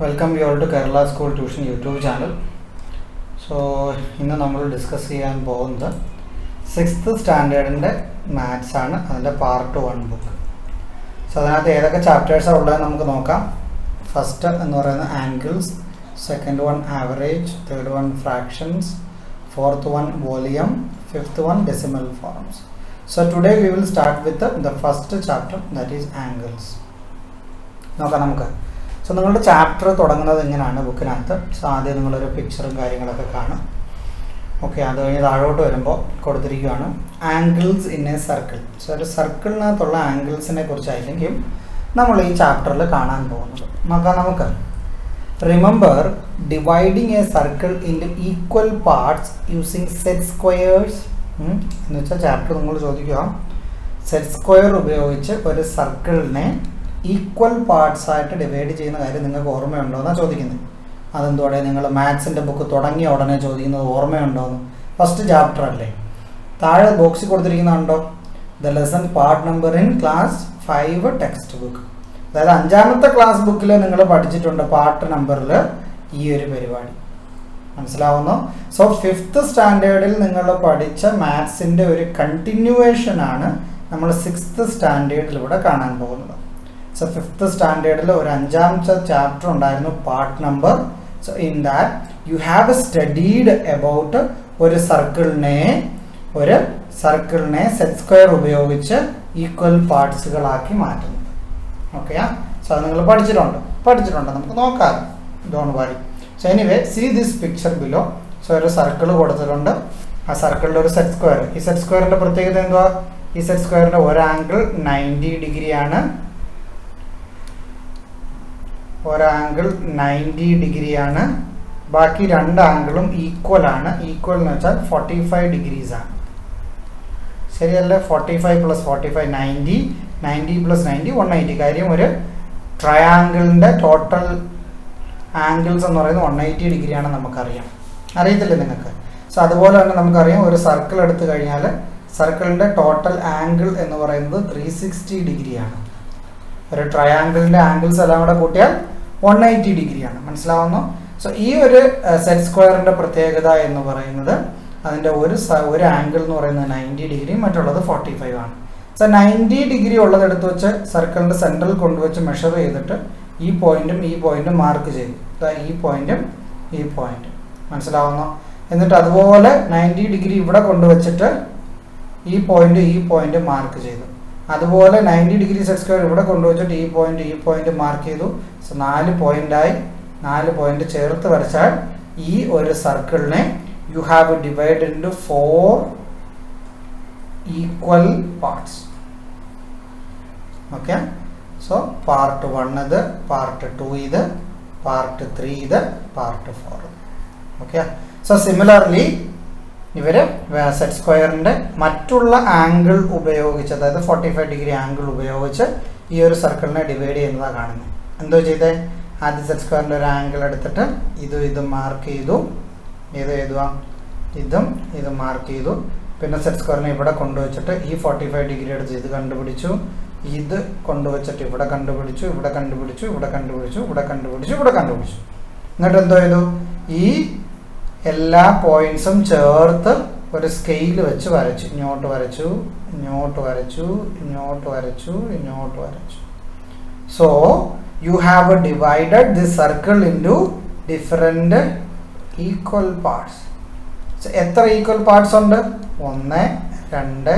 Welcome you all to Kerala School Tuition YouTube channel. So, ഇന്ന് നമ്മൾ discuss ചെയ്യാൻ പോകുന്നത് 6th സ്റ്റാൻഡേർഡിൻ്റെ മാത്സ് ആണ്. അതിൻ്റെ പാർട്ട് 1 ബുക്ക്. സോ അതിനകത്ത് ഏതൊക്കെ ചാപ്റ്റേഴ്സാണ് ഉള്ളത് നമുക്ക് നോക്കാം. ഫസ്റ്റ് എന്ന് പറയുന്നത് angles, second one average, third one fractions, fourth one volume, fifth one decimal forms. So today we will start with the first chapter, that is angles. നോക്കാം നമുക്ക്. സോ നിങ്ങളുടെ ചാപ്റ്റർ തുടങ്ങുന്നത് എങ്ങനെയാണ് ബുക്കിനകത്ത്. സോ ആദ്യം നിങ്ങളൊരു പിക്ചറും കാര്യങ്ങളൊക്കെ കാണും. ഓക്കെ, അത് കഴിഞ്ഞ് താഴോട്ട് വരുമ്പോൾ കൊടുത്തിരിക്കുകയാണ് angles in A circle. So ഒരു സർക്കിളിനകത്തുള്ള ആംഗിൾസിനെ കുറിച്ചായിരിക്കും നമ്മൾ ഈ ചാപ്റ്ററിൽ കാണാൻ പോകുന്നത്. നോക്കാം നമുക്ക്. Remember dividing a circle in equal parts using set squares. എന്ന് വെച്ചാൽ ചാപ്റ്റർ നിങ്ങൾ ചോദിക്കുക, സെറ്റ് സ്ക്വയർ ഉപയോഗിച്ച് ഒരു സർക്കിളിനെ ഈക്വൽ പാർട്സ് ആയിട്ട് ഡിവൈഡ് ചെയ്യുന്ന കാര്യം നിങ്ങൾക്ക് ഓർമ്മയുണ്ടോ എന്നാണ് ചോദിക്കുന്നത്. അതെന്തോടെ നിങ്ങൾ മാത്സിൻ്റെ ബുക്ക് തുടങ്ങിയ ഉടനെ ചോദിക്കുന്നത് ഓർമ്മയുണ്ടോ എന്ന്. ഫസ്റ്റ് ചാപ്റ്റർ അല്ലേ. താഴെ ബോക്സിൽ കൊടുത്തിരിക്കുന്നുണ്ടോ the lesson part number in class 5 textbook. അതായത് 5ാമത്തെ ക്ലാസ് ബുക്കിൽ നിങ്ങൾ പഠിച്ചിട്ടുണ്ട് പാർട്ട് നമ്പറിൽ ഈ ഒരു പരിപാടി. മനസ്സിലാവുന്നു. സോ 5th സ്റ്റാൻഡേർഡിൽ നിങ്ങൾ പഠിച്ച മാത്സിൻ്റെ ഒരു കണ്ടിന്യൂവേഷനാണ് നമ്മൾ 6th സ്റ്റാൻഡേർഡിൽ ഇവിടെ കാണാൻ പോകുന്നത്. സോ 5th സ്റ്റാൻഡേർഡിൽ ഒരു 5ാമത്തെ ചാപ്റ്റർ ഉണ്ടായിരുന്നു, part number. So in that you have studied about ഒരു സർക്കിളിനെ സെറ്റ് സ്ക്വയർ ഉപയോഗിച്ച് ഈക്വൽ പാർട്സുകളാക്കി മാറ്റുന്നത്. ഓക്കെയാ. സോ അത് നിങ്ങൾ പഠിച്ചിട്ടുണ്ട്. നമുക്ക് നോക്കാം. Don't worry. So anyway see this picture below. So ഒരു സർക്കിൾ കൊടുത്തിട്ടുണ്ട്. ആ സർക്കിളിൻ്റെ ഒരു സെറ്റ് സ്ക്വയർ. ഈ സെറ്റ് സ്ക്വയറിൻ്റെ പ്രത്യേകത എന്തുവാ? ഈ സെറ്റ് സ്ക്വയറിൻ്റെ ഒരു ആംഗിൾ 90 ഡിഗ്രിയാണ്, ഒരാംഗിൾ 90 ഡിഗ്രിയാണ്, ബാക്കി 2 ആംഗിളും ഈക്വൽ ആണ്. ഈക്വൽ എന്ന് വെച്ചാൽ 45 ഡിഗ്രീസ് ആണ്. ശരിയല്ലേ? 45 + 45 90, 90 + 90 180. കാര്യം ഒരു ട്രയാങ്കിളിൻ്റെ ടോട്ടൽ ആംഗിൾസ് എന്ന് പറയുന്നത് 180 ഡിഗ്രിയാണ്. നമുക്കറിയാം, അറിയത്തില്ലേ നിങ്ങൾക്ക്? സോ അതുപോലെ തന്നെ നമുക്കറിയാം ഒരു സർക്കിൾ എടുത്തു കഴിഞ്ഞാൽ സർക്കിളിൻ്റെ ടോട്ടൽ ആംഗിൾ എന്ന് പറയുന്നത് 360 ഡിഗ്രിയാണ്. ഒരു ട്രയാങ്കിളിൻ്റെ ആംഗിൾസ് എല്ലാം കൂടെ കൂട്ടിയാൽ 180 ഡിഗ്രിയാണ്. മനസ്സിലാവുന്നു. സോ ഈ ഒരു സെറ്റ് സ്ക്വയറിൻ്റെ പ്രത്യേകത എന്ന് പറയുന്നത് അതിൻ്റെ ഒരു ആംഗിൾ എന്ന് പറയുന്നത് 90 ഡിഗ്രി, മറ്റുള്ളത് 45 ആണ്. സോ 90 ഡിഗ്രി ഉള്ളത് എടുത്ത് വെച്ച് സർക്കിളിൻ്റെ സെൻട്രൽ കൊണ്ടുവച്ച് മെഷർ ചെയ്തിട്ട് ഈ പോയിന്റും മാർക്ക് ചെയ്തു. ഈ പോയിന്റും മനസ്സിലാവുന്നു. എന്നിട്ട് അതുപോലെ 90 ഡിഗ്രി ഇവിടെ കൊണ്ടുവച്ചിട്ട് ഈ പോയിന്റ് മാർക്ക് ചെയ്തു. അതുപോലെ 90 ഡിഗ്രി സെറ്റ് സ്ക്വയർ ഇവിടെ കൊണ്ടുവച്ചിട്ട് ഈ പോയിന്റ് മാർക്ക് ചെയ്തു. സോ 4 പോയിന്റായി. 4 പോയിന്റ് ചേർത്ത് വരച്ചാൽ ഈ ഒരു സർക്കിളിനെ you have divide into 4 equal parts. Okay. So part 1 ഇത്, പാർട്ട് 2 ഇത്, പാർട്ട് 3 ഇത്, പാർട്ട് 4. ഓക്കെ. സോ സിമിലർലി ഇവർ സെറ്റ് സ്ക്വയറിൻ്റെ മറ്റുള്ള ആംഗിൾ ഉപയോഗിച്ച്, അതായത് 45 ഡിഗ്രി ആംഗിൾ ഉപയോഗിച്ച് ഈ ഒരു സർക്കിളിനെ ഡിവൈഡ് ചെയ്യുന്നതാണ് കാണുന്നത്. എന്തോ ചെയ്തേ? ആദ്യം സെറ്റ് സ്ക്വയറിൻ്റെ ഒരു ആംഗിൾ എടുത്തിട്ട് ഇതും മാർക്ക് ചെയ്തു. ഇതും മാർക്ക് ചെയ്തു. പിന്നെ സെറ്റ് സ്ക്വയറിനെ ഇവിടെ കൊണ്ടുവച്ചിട്ട് ഈ 45 ഡിഗ്രി എടുത്ത് ഇത് കണ്ടുപിടിച്ചു. ഇത് കൊണ്ടുവച്ചിട്ട് ഇവിടെ കണ്ടുപിടിച്ചു. എന്നിട്ട് എന്തോ ചെയ്തു? ഈ എല്ലാ പോയിന്റ്സും ചേർത്ത് ഒരു സ്കെയിൽ വെച്ച് വരച്ചു. ഇങ്ങോട്ട് വരച്ചു. So you have divided this circle into different equal parts. എത്ര ഈക്വൽ പാർട്സ് ഉണ്ട്? 1 2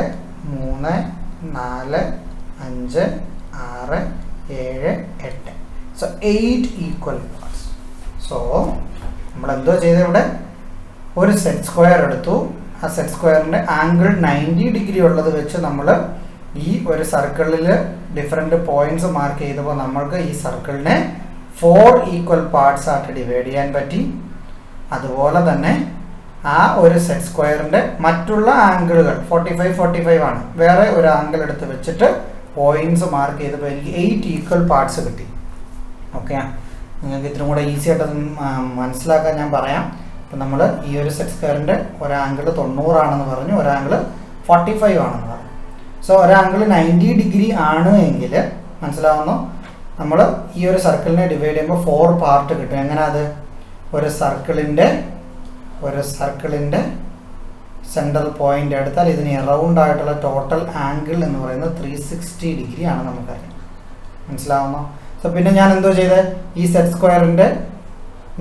3 4 5 6 7 8. So 8 equal parts. സോ നമ്മൾ എന്തോ ചെയ്തത്? ഇവിടെ ഒരു സെറ്റ് സ്ക്വയർ എടുത്തു. ആ സെറ്റ് സ്ക്വയറിൻ്റെ ആംഗിൾ 90 ഡിഗ്രി ഉള്ളത് വെച്ച് നമ്മൾ ഈ ഒരു സർക്കിളിൽ ഡിഫറെൻറ്റ് പോയിന്റ്സ് മാർക്ക് ചെയ്തപ്പോൾ നമ്മൾക്ക് ഈ സർക്കിളിനെ 4 ഈക്വൽ പാർട്സ് ആയിട്ട് ഡിവൈഡ് ചെയ്യാൻ പറ്റി. അതുപോലെ തന്നെ ആ ഒരു സെറ്റ് സ്ക്വയറിൻ്റെ മറ്റുള്ള ആംഗിളുകൾ 45 ആണ്. വേറെ ഒരു ആംഗിൾ എടുത്ത് വെച്ചിട്ട് പോയിന്റ്സ് മാർക്ക് ചെയ്തപ്പോൾ എനിക്ക് 8 ഈക്വൽ പാർട്സ് കിട്ടി. ഓക്കെ. നിങ്ങൾക്ക് ഇത്രയും കൂടെ ഈസി ആയിട്ട് മനസ്സിലാക്കാൻ ഞാൻ പറയാം. ഇപ്പം നമ്മൾ ഈ ഒരു സെറ്റ് സ്ക്വയറിൻ്റെ ഒരു ആംഗിൾ 90 ആണെന്ന് പറഞ്ഞു, ഒരു ആംഗിൾ 45 ആണെന്ന് പറഞ്ഞു. സോ ഒരു ആംഗിൾ 90 ഡിഗ്രി ആണ് എങ്കിൽ മനസ്സിലാവുന്നു നമ്മൾ ഈ ഒരു സർക്കിളിനെ ഡിവൈഡ് ചെയ്യുമ്പോൾ 4 പാർട്ട് കിട്ടും. എങ്ങനെ അത്? ഒരു സർക്കിളിൻ്റെ സെൻട്രൽ പോയിന്റ് എടുത്താൽ ഇതിന് എറൗണ്ട് ആയിട്ടുള്ള ടോട്ടൽ ആംഗിൾ എന്ന് പറയുന്നത് 360 ഡിഗ്രി ആണ് നമുക്കറിയാം. മനസ്സിലാവുന്നോ? സോ പിന്നെ ഞാൻ എന്തോ ചെയ്തത്, ഈ സെറ്റ് സ്ക്വയറിൻ്റെ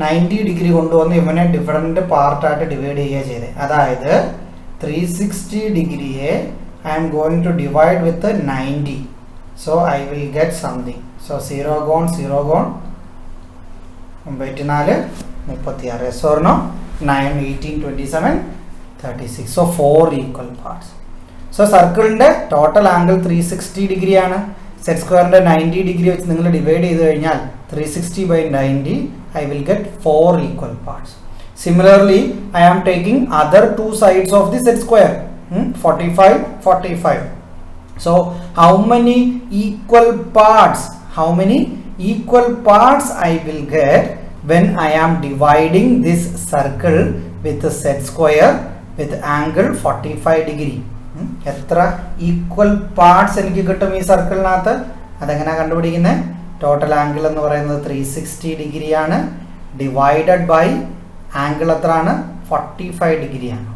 90 ഡിഗ്രി കൊണ്ടുവന്ന് ഇവനെ ഡിഫറെൻറ്റ് പാർട്ടായിട്ട് ഡിവൈഡ് ചെയ്യുക ചെയ്തത്. അതായത് 360 ഡിഗ്രിയെ I am going to divide with 90. So I will get something. So 0 gone 94 36. Yes or no? 9 18 27 36. So 4 equal parts. So circle inde total angle 360 degree ആണ്. സെറ്റ് സ്ക്വയറിൻ്റെ 90 ഡിഗ്രി വെച്ച് നിങ്ങൾ ഡിവൈഡ് ചെയ്ത് കഴിഞ്ഞാൽ 360 by 90 I will get 4 equal parts. Similarly, I am taking other two sides of the set square. 45. So how many equal parts I will get when I am dividing this circle with a set square with angle 45 degree? എത്ര equal parts എനിക്ക് കിട്ടും ഈ സർക്കിളിനകത്ത്? അതെങ്ങനെ കണ്ടുപിടിക്കുന്നത്? Total angle എന്ന് പറയുന്നത് 360 ഡിഗ്രിയാണ്, divided by angle എത്രയാണ്? 45 ഡിഗ്രിയാണ്.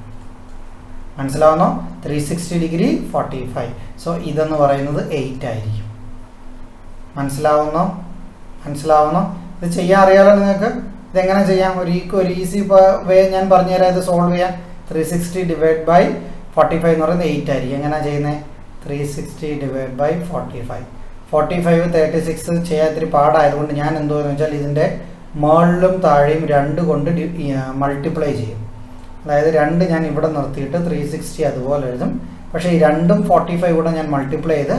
മനസ്സിലാവുന്നോ? 360 ഡിഗ്രി 45. സോ ഇതെന്ന് പറയുന്നത് 8 ആയിരിക്കും. മനസ്സിലാവുന്നോ? ഇത് ചെയ്യാൻ അറിയാലോ നിങ്ങൾക്ക്? ഇതെങ്ങനെ ചെയ്യാം? ഒരു ഈസി വേ ഞാൻ പറഞ്ഞുതരാം ഇത് സോൾവ് ചെയ്യാൻ. 360 ഡിവൈഡ് ബൈ 45 എന്ന് പറയുന്നത് 8 ആയിരിക്കും. എങ്ങനെ ചെയ്യുന്നത്? 360 ഡിവൈഡ് ബൈ 45. 45 36 ചെയ്യാൻ ഇത്തിരി പാടായതുകൊണ്ട് ഞാൻ എന്തോന്ന് വെച്ചാൽ ഇതിൻ്റെ മുകളിലും താഴെയും 2 കൊണ്ട് മൾട്ടിപ്ലൈ ചെയ്യും. അതായത് 2 ഞാൻ ഇവിടെ നിർത്തിയിട്ട് 360 അതുപോലെ എഴുതും. പക്ഷേ ഈ 2ഉം 45 കൂടെ ഞാൻ മൾട്ടിപ്ലൈ ചെയ്ത്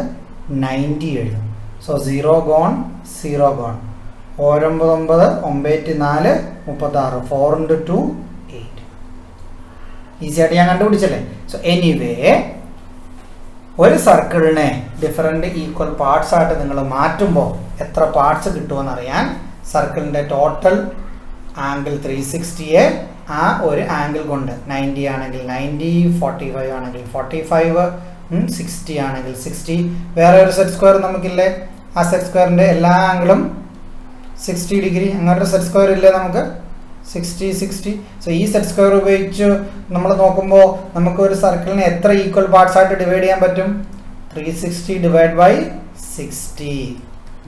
90 എഴുതും. So 0 gone 0 gone. 9 9 4 36. 4 into 2 8. Easy ആയിട്ട് ഞാൻ കണ്ടുപിടിച്ചല്ലേ? സോ എനിവേ ഒരു സർക്കിളിനെ ഡിഫറെൻറ്റ് ഈക്വൽ പാർട്സ് ആയിട്ട് നിങ്ങൾ മാറ്റുമ്പോൾ എത്ര പാർട്സ് കിട്ടുമെന്ന് അറിയാൻ സർക്കിളിൻ്റെ ടോട്ടൽ ആംഗിൾ 360യെ ആ ഒരു ആംഗിൾ കൊണ്ട് 90 ആണെങ്കിൽ 90, 45 ആണെങ്കിൽ 45, 60 ആണെങ്കിൽ 60. വേറെ ഒരു സെറ്റ് സ്ക്വയർ നമുക്കില്ലേ? ആ സെറ്റ് സ്ക്വയറിൻ്റെ എല്ലാ ആംഗിളും 60 ഡിഗ്രി. അങ്ങനൊരു സെറ്റ് സ്ക്വയർ ഇല്ലേ നമുക്ക്? 60. സോ ഈ സെറ്റ് സ്ക്വയർ ഉപയോഗിച്ച് നമ്മൾ നോക്കുമ്പോൾ നമുക്ക് ഒരു സർക്കിളിനെ എത്ര ഈക്വൽ പാർട്സ് ആയിട്ട് ഡിവൈഡ് ചെയ്യാൻ പറ്റും? 360 ഡിവൈഡ് ബൈ 60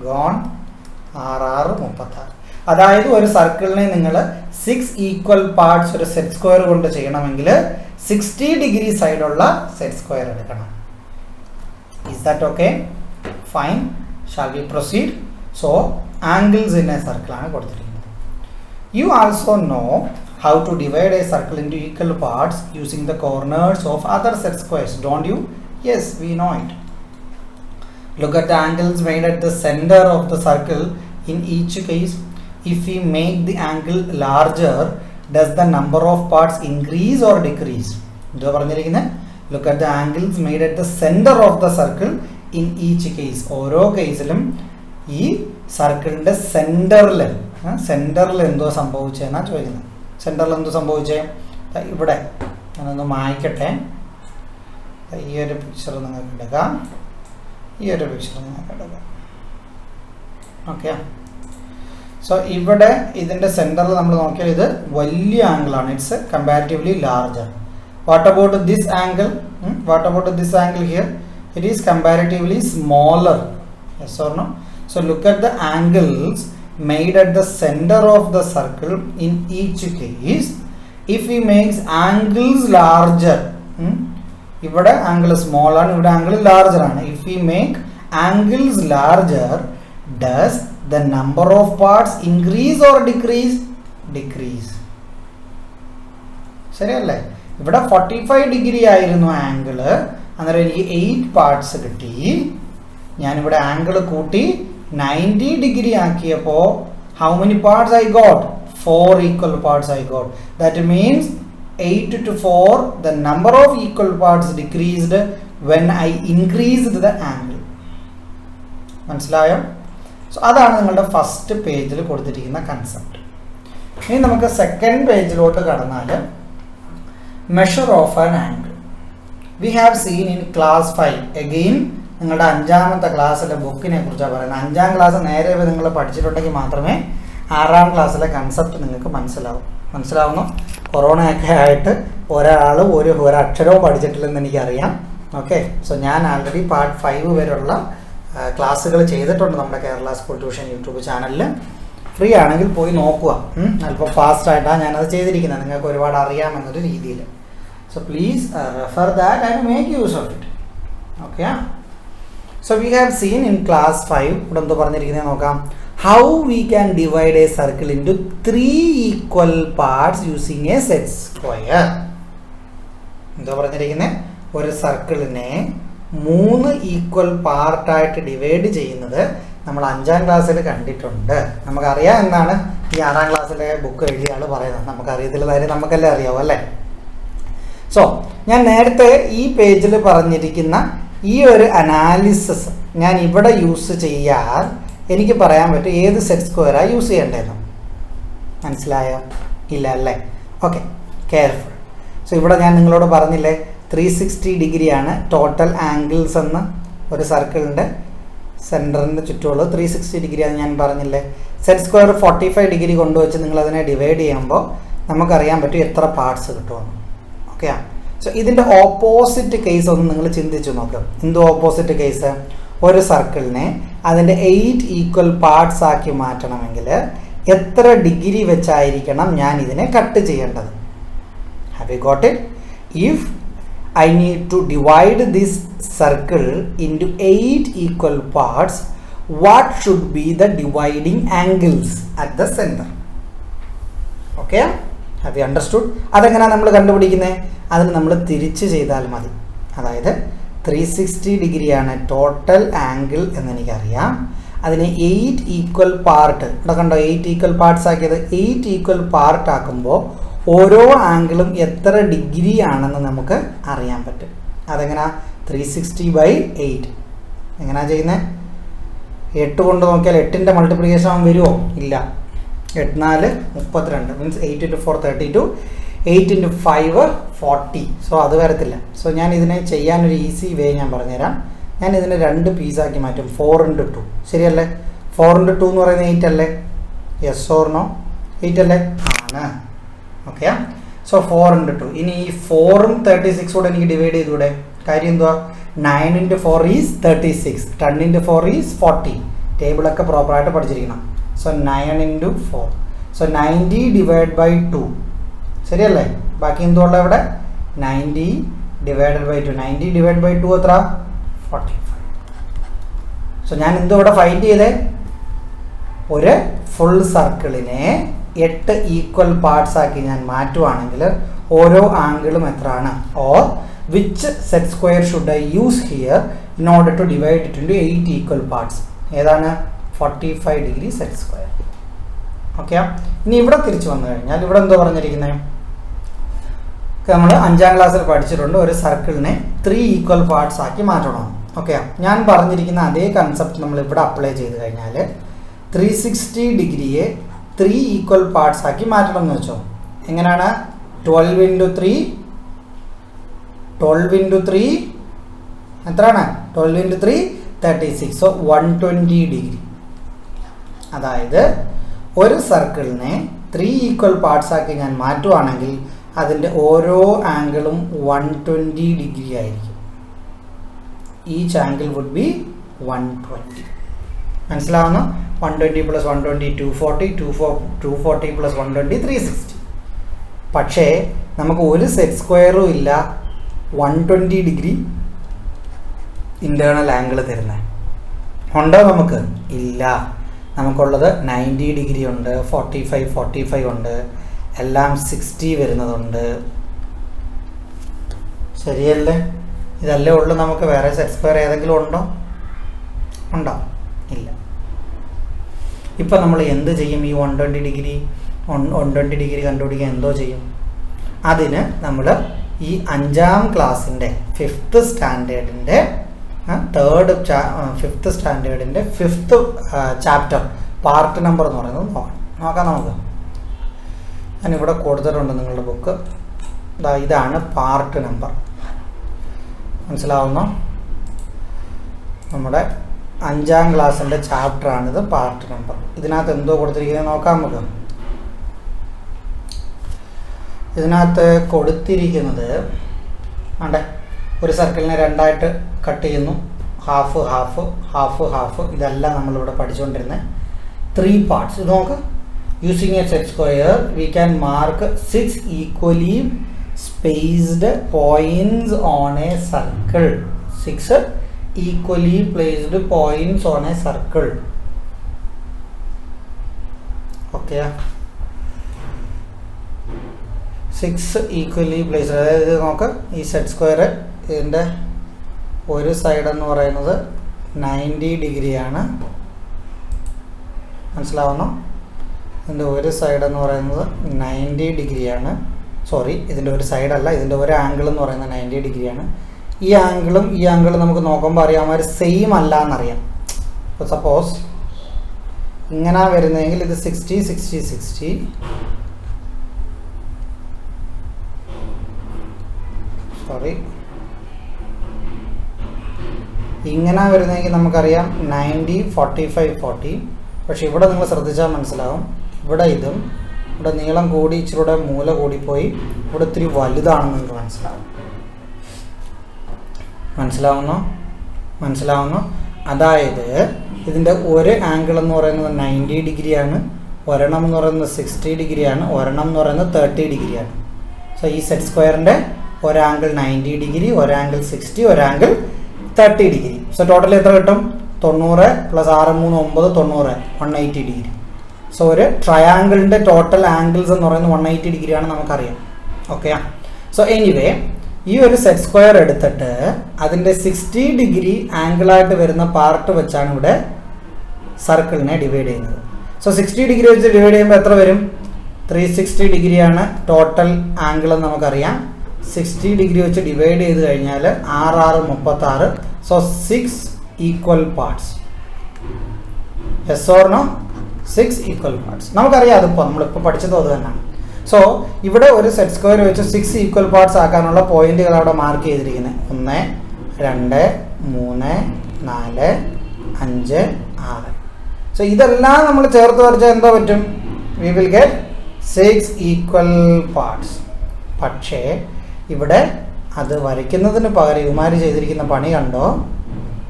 ഗോൺ 36. അതായത് ഒരു സർക്കിളിനെ നിങ്ങൾ 6 ഈക്വൽ പാർട്സ് ഒരു സെറ്റ് സ്ക്വയർ കൊണ്ട് ചെയ്യണമെങ്കിൽ 60 ഡിഗ്രി സൈഡുള്ള സെറ്റ് സ്ക്വയർ എടുക്കണം. Is that okay? Fine. Shall we proceed? So angles in a സർക്കിളാണ് കൊടുത്തിരിക്കുന്നത്. You also know how to divide a circle into equal parts using the corners of other set squares, don't you? Yes, we know it. Look at the angles made at the center of the circle. In each case, if we make the angle larger, does the number of parts increase or decrease? Look at the angles made at the center of the circle in each case. ഓരോ കേസിലും ഈ സർക്കിളിൻ്റെ സെൻറ്ററിൽ എന്തോ സംഭവിച്ചതെന്നാണ് ചോദിക്കുന്നത്. സെൻറ്ററിൽ എന്തോ സംഭവിച്ചേ? ഇവിടെ ഞാനൊന്ന് മായ്ക്കട്ടെ. ഈ ഒരു പിക്ചർ നിങ്ങൾക്ക് എടുക്കാം, ഈ ഒരു പിക്ചർ നിങ്ങൾക്ക് എടുക്കാം. ഓക്കെ. സോ ഇവിടെ ഇതിൻ്റെ സെൻറ്ററിൽ നമ്മൾ നോക്കിയാൽ ഇത് വലിയ ആംഗിളാണ്. It's comparatively larger. What about this angle? Here it is comparatively smaller. Yes or no? So look at the angles made at the center of the circle in each case. If we make angles larger, ഇവിടെ angle small ആണ്, ഇവിടെ angle larger ആണ്. If we make angles larger, does the number of parts increase or decrease? Decrease. ശരിയല്ലേ? ഇവിടെ 45 degree ആയിരുന്നു angle. അന്നേരം എനിക്ക് 8 parts കിട്ടി. ഞാനിവിടെ ആംഗിൾ കൂട്ടി 90 degree ആക്കിയപ്പോൾ how many parts I got? 4 equal parts I got. That means 8 to 4 the number of equal parts decreased when I increased the angle. മനസ്സിലായോ? So അതാണ് നിങ്ങളുടെ ഫസ്റ്റ് പേജിൽ കൊടുത്തിരിക്കുന്ന കൺസെപ്റ്റ്. ഇനി നമുക്ക് സെക്കൻഡ് പേജിലോട്ട് കടന്നാൽ measure of an angle. We have seen in class 5 again നിങ്ങളുടെ 5ാമത്തെ ക്ലാസ്സിലെ ബുക്കിനെ കുറിച്ചാണ് പറയുന്നത്. 5ാം ക്ലാസ് നേരെ നിങ്ങൾ പഠിച്ചിട്ടുണ്ടെങ്കിൽ മാത്രമേ 6ാം ക്ലാസ്സിലെ കൺസെപ്റ്റ് നിങ്ങൾക്ക് മനസ്സിലാവുന്നു. കൊറോണയൊക്കെ ആയിട്ട് ഒരാൾ ഒരക്ഷരവും പഠിച്ചിട്ടില്ലെന്ന് എനിക്കറിയാം. ഓക്കെ, സോ ഞാൻ ആൾറെഡി പാർട്ട് 5 വരെയുള്ള ക്ലാസ്സുകൾ ചെയ്തിട്ടുണ്ട് നമ്മുടെ കേരള സ്കൂൾ ട്യൂഷൻ യൂട്യൂബ് ചാനലിൽ. ഫ്രീ ആണെങ്കിൽ പോയി നോക്കുക. അല്പം ഫാസ്റ്റായിട്ടാണ് ഞാനത് ചെയ്തിരിക്കുന്നത്, നിങ്ങൾക്ക് ഒരുപാട് അറിയാമെന്നൊരു രീതിയിൽ. So please refer that and make use of it. Okay, so we have scene in class 5 ഇവിടെ എന്തോ പറഞ്ഞിരിക്കുന്നത് നോക്കാം. How we can divide a circle into 3 equal parts using A set square. എന്തോ പറഞ്ഞിരിക്കുന്നത്, ഒരു സർക്കിളിനെ 3 ഈക്വൽ പാർട്ടായിട്ട് ഡിവൈഡ് ചെയ്യുന്നത് നമ്മൾ 5ാം ക്ലാസ്സിൽ കണ്ടിട്ടുണ്ട്. നമുക്കറിയാം എന്നാണ് ഈ 6ാം ക്ലാസ്സിലെ ബുക്ക് എഴുതിയ ആൾ പറയുന്നത്. നമുക്കറിയത്തില്ല കാര്യം നമുക്കെല്ലാം അറിയാവും അല്ലേ. സോ ഞാൻ നേരത്തെ ഈ പേജിൽ പറഞ്ഞിരിക്കുന്ന ഈ ഒരു അനാലിസിസ് ഞാൻ ഇവിടെ യൂസ് ചെയ്യാൻ എനിക്ക് പറയാൻ പറ്റും ഏത് സെറ്റ് സ്ക്വയറാണ് യൂസ് ചെയ്യേണ്ടതെന്ന്. മനസ്സിലായോ? ഇല്ല അല്ലേ? Okay, careful. സോ ഇവിടെ ഞാൻ നിങ്ങളോട് പറഞ്ഞില്ലേ 360 ഡിഗ്രിയാണ് ടോട്ടൽ ആംഗിൾസ് എന്ന്. ഒരു സർക്കിളിൻ്റെ സെൻറ്ററിൻ്റെ ചുറ്റുമുള്ളത് 360 ഡിഗ്രിയാണെന്ന് ഞാൻ പറഞ്ഞില്ലേ. സെറ്റ് സ്ക്വയർ 45 ഡിഗ്രി കൊണ്ടുവച്ച് നിങ്ങളതിനെ ഡിവൈഡ് ചെയ്യുമ്പോൾ നമുക്കറിയാൻ പറ്റും എത്ര പാർട്സ് കിട്ടുമെന്ന്. ഓക്കെ, സോ ഇതിൻ്റെ ഓപ്പോസിറ്റ് കേസ് ഒന്ന് നിങ്ങൾ ചിന്തിച്ചു നോക്കുക. എന്തോ ഓപ്പോസിറ്റ് കേസ്? ഒരു സർക്കിളിനെ അതിൻ്റെ 8 ഈക്വൽ പാർട്സ് ആക്കി മാറ്റണമെങ്കിൽ എത്ര ഡിഗ്രി വെച്ചായിരിക്കണം ഞാൻ ഇതിനെ കട്ട് ചെയ്യേണ്ടത്? Have you got it? If I need to divide this circle into 8 equal parts, what should be the dividing angles at the center? Okay, have you understood? അതെങ്ങനെയാണ് നമ്മൾ കണ്ടുപിടിക്കുന്നത്? അതിന് നമ്മൾ തിരിച്ച് ചെയ്താൽ മതി. അതായത് 360 ഡിഗ്രിയാണ് ടോട്ടൽ ആംഗിൾ എന്നെനിക്കറിയാം. അതിനെ 8 ഈക്വൽ പാർട്ട്, ഇവിടെ കണ്ടോ 8 ഈക്വൽ പാർട്സ് ആക്കിയത്. 8 ഈക്വൽ പാർട്ട് ആക്കുമ്പോൾ ഓരോ ആംഗിളും എത്ര ഡിഗ്രി ആണെന്ന് നമുക്ക് അറിയാൻ പറ്റും. അതെങ്ങനെയാ? 360/8. എങ്ങനെയാണ് ചെയ്യുന്നത്? 8 കൊണ്ട് നോക്കിയാൽ 8ൻ്റെ മൾട്ടിപ്ലിക്കേഷൻ ആവാൻ വരുമോ? ഇല്ല. 8 4 32 മീൻസ് 8 × 4 32, 8 × 5 40. സോ അത് വരത്തില്ല. സോ ഞാൻ ഇതിനെ ചെയ്യാനൊരു ഈസി വേ ഞാൻ പറഞ്ഞുതരാം. ഞാൻ ഇതിനെ 2 പീസാക്കി മാറ്റും. 4 × 2 ശരിയല്ലേ? 4 × 2 എന്ന് പറയുന്നത് 8 അല്ലേ? Yes or no? 8 അല്ലേ? ആണ്. Okay, so 4 × 2. ഇനി ഈ 4ഉം 36 കൂടെ എനിക്ക് ഡിവൈഡ് ചെയ്തൂടെ? കാര്യം എന്തുവാ? 9 × 4 ഈസ് 36, 10 × 4 ഈസ് 40. ടേബിളൊക്കെ പ്രോപ്പറായിട്ട് പഠിച്ചിരിക്കണം. സോ 9 × 4, സോ 90 / 2 ശരിയല്ലേ? ബാക്കി എന്തുള്ള ഇവിടെ? 90 / 2. 90 / 2 എത്ര? 45. സോ ഞാൻ എന്തോ ഇവിടെ ഫൈൻഡ് ചെയ്തേ? ഒരു ഫുൾ സർക്കിളിനെ 8 ഈക്വൽ പാർട്സ് ആക്കി ഞാൻ മാറ്റുവാണെങ്കിൽ ഓരോ ആംഗിളും എത്രയാണ്? Or which set square should I use here in order to divide it into 8 equal parts? ഏതാണ്? 45 ഡിഗ്രി സെറ്റ് സ്ക്വയർ. ഓക്കെ, ഇനി ഇവിടെ തിരിച്ചു വന്നു കഴിഞ്ഞാൽ ഇവിടെ എന്തോ പറഞ്ഞിരിക്കുന്നത്? നമ്മൾ 5ാം ക്ലാസ്സിൽ പഠിച്ചിട്ടുണ്ട് ഒരു സർക്കിളിനെ 3 ഈക്വൽ പാർട്സ് ആക്കി മാറ്റണം. ഓക്കെ, ഞാൻ പറഞ്ഞിരിക്കുന്ന അതേ കൺസെപ്റ്റ് നമ്മൾ ഇവിടെ അപ്ലൈ ചെയ്ത് കഴിഞ്ഞാൽ 360 ഡിഗ്രിയെ 3 ഈക്വൽ പാർട്സ് ആക്കി മാറ്റണം എന്ന് വെച്ചോ. എങ്ങനെയാണ്? 12 × 3 എത്രയാണ്? 12 × 3 36. So 120 degree. അതായത് ഒരു സർക്കിളിനെ 3 ഈക്വൽ പാർട്സ് ആക്കി ഞാൻ മാറ്റുവാണെങ്കിൽ അതിൻ്റെ ഓരോ ആംഗിളും 120 ഡിഗ്രി ആയിരിക്കും. Each angle would be 120. മനസ്സിലാവുന്നു? 120 + 120 240, 240 + 120 360. പക്ഷേ നമുക്ക് ഒരു സെറ്റ് സ്ക്വയറും ഇല്ല 120 ഡിഗ്രി ഇൻറ്റേർണൽ ആംഗിൾ തരുന്നത്. ഉണ്ടോ? നമുക്ക് ഇല്ല. നമുക്കുള്ളത് 90 ഡിഗ്രി ഉണ്ട്, 45 ഉണ്ട്, എല്ലാം 60 വരുന്നതുണ്ട്. ശരിയല്ലേ? ഇതല്ലേ ഉള്ളൂ നമുക്ക്. വേറെ സെറ്റ് സ്ക്വയർ ഏതെങ്കിലും ഉണ്ടോ? ഇല്ല. ഇപ്പം നമ്മൾ എന്ത് ചെയ്യും? ഈ 120 ഡിഗ്രി കണ്ടുപിടിക്കാൻ എന്തോ ചെയ്യും? അതിന് നമ്മൾ ഈ 5ാം ക്ലാസ്സിൻ്റെ 5th സ്റ്റാൻഡേർഡിൻ്റെ 5th സ്റ്റാൻഡേർഡിൻ്റെ 5th chapter part number എന്ന് പറയുന്നത് നോക്കാം നമുക്ക്. ഞാനിവിടെ കൊടുത്തിട്ടുണ്ട് നിങ്ങളുടെ ബുക്ക്. ഇതാണ് പാർട്ട് നമ്പർ. മനസ്സിലാവുന്നോ? നമ്മുടെ 5ാം ക്ലാസ്സിൻ്റെ ചാപ്റ്ററാണിത്, പാർട്ട് നമ്പർ. ഇതിനകത്ത് എന്തോ കൊടുത്തിരിക്കുന്നത് നോക്കാം നമുക്ക്. ഇതിനകത്ത് കൊടുത്തിരിക്കുന്നത് ആണ്ടെ ഒരു സർക്കിളിനെ 2ആയിട്ട് കട്ട് ചെയ്യുന്നു, ഹാഫ് ഹാഫ് ഹാഫ് ഹാഫ്. ഇതെല്ലാം നമ്മളിവിടെ പഠിച്ചുകൊണ്ടിരുന്നത് 3 പാർട്സ്. ഇത് നോക്ക്. Using A set square we can mark 6 equally spaced points on A circle. 6 equally placed points on a circle. Okay, 6 equally placed. അതായത് നോക്ക്, ഈ സെറ്റ് സ്ക്വയർ ഇതിൻ്റെ ഒരു സൈഡ് എന്ന് പറയുന്നത് 90 ഡിഗ്രിയാണ്. മനസ്സിലാവുന്നു? ഇതിൻ്റെ ഒരു സൈഡ് എന്ന് പറയുന്നത് 90 ഡിഗ്രിയാണ്. സോറി, ഇതിൻ്റെ ഒരു സൈഡല്ല, ഇതിൻ്റെ ഒരു ആംഗിൾ എന്ന് പറയുന്നത് 90 ഡിഗ്രിയാണ്. ഈ ആംഗിളും ഈ ആംഗിളും നമുക്ക് നോക്കുമ്പോൾ അറിയാം അവർ സെയിം അല്ല എന്നറിയാം. ഇപ്പോൾ സപ്പോസ് ഇങ്ങനെ വരുന്നതെങ്കിൽ ഇത് 60 60 60, സോറി ഇങ്ങനെ വരുന്നതെങ്കിൽ നമുക്കറിയാം 90 45 40. പക്ഷെ ഇവിടെ നിങ്ങൾ ശ്രദ്ധിച്ചാൽ മനസ്സിലാവും, ഇവിടെ ഇതും ഇവിടെ നീളം കൂടി ഇച്ചിരൂടെ മൂല കൂടിപ്പോയി, ഇവിടെ ഇത്തിരി വലുതാണെന്ന് നിങ്ങൾക്ക് മനസ്സിലാവും. മനസ്സിലാവുന്നു? അതായത് ഇതിൻ്റെ ഒരു ആംഗിൾ എന്ന് പറയുന്നത് 90 ഡിഗ്രിയാണ്, ഒരെണ്ണം എന്ന് പറയുന്നത് 60 ഡിഗ്രിയാണ്, ഒരെണ്ണം എന്ന് പറയുന്നത് 30 ഡിഗ്രിയാണ്. സോ ഈ സെറ്റ് സ്ക്വയറിൻ്റെ ഒരു ആംഗിൾ 90 ഡിഗ്രി, ഒരു ആംഗിൾ 60, ഒരു ആംഗിൾ 30 ഡിഗ്രി. സോ ടോട്ടൽ എത്ര കിട്ടും? 90 + 6 3 9 90, 180 ഡിഗ്രി. സോ ഒരു ട്രയാങ്കിളിൻ്റെ ടോട്ടൽ ആംഗിൾസ് എന്ന് പറയുന്നത് 180 ഡിഗ്രിയാണ് നമുക്കറിയാം. ഓക്കെ. സോ എനിവേ ഈ ഒരു സെറ്റ് സ്ക്വയർ എടുത്തിട്ട് അതിൻ്റെ 60 ഡിഗ്രി ആംഗിളായിട്ട് വരുന്ന പാർട്ട് വെച്ചാണ് ഇവിടെ സർക്കിളിനെ ഡിവൈഡ് ചെയ്യുന്നത്. സോ 60 ഡിഗ്രി വെച്ച് ഡിവൈഡ് ചെയ്യുമ്പോൾ എത്ര വരും? 360 ഡിഗ്രിയാണ് ടോട്ടൽ ആംഗിൾ എന്ന് നമുക്കറിയാം. 60 ഡിഗ്രി വെച്ച് ഡിവൈഡ് ചെയ്ത് കഴിഞ്ഞാൽ 6 6 36. So 6 equal parts. Yes or no? 6 equal parts. നമുക്കറിയാം, അതിപ്പോൾ നമ്മളിപ്പോൾ പഠിച്ചത് അത് തന്നെയാണ്. സോ ഇവിടെ ഒരു സെറ്റ് സ്ക്വയർ വെച്ച് 6 ഈക്വൽ പാർട്സ് ആക്കാനുള്ള പോയിന്റുകൾ അവിടെ മാർക്ക് ചെയ്തിരിക്കുന്നത് 1 2 3 4 5 6. സോ ഇതെല്ലാം നമ്മൾ ചേർത്ത് വരച്ചാൽ എന്തോ പറ്റും? We will get 6 equal parts. പക്ഷേ ഇവിടെ അത് വരയ്ക്കുന്നതിന് പകരം ഇവന്മാർ ചെയ്തിരിക്കുന്ന പണി കണ്ടോ?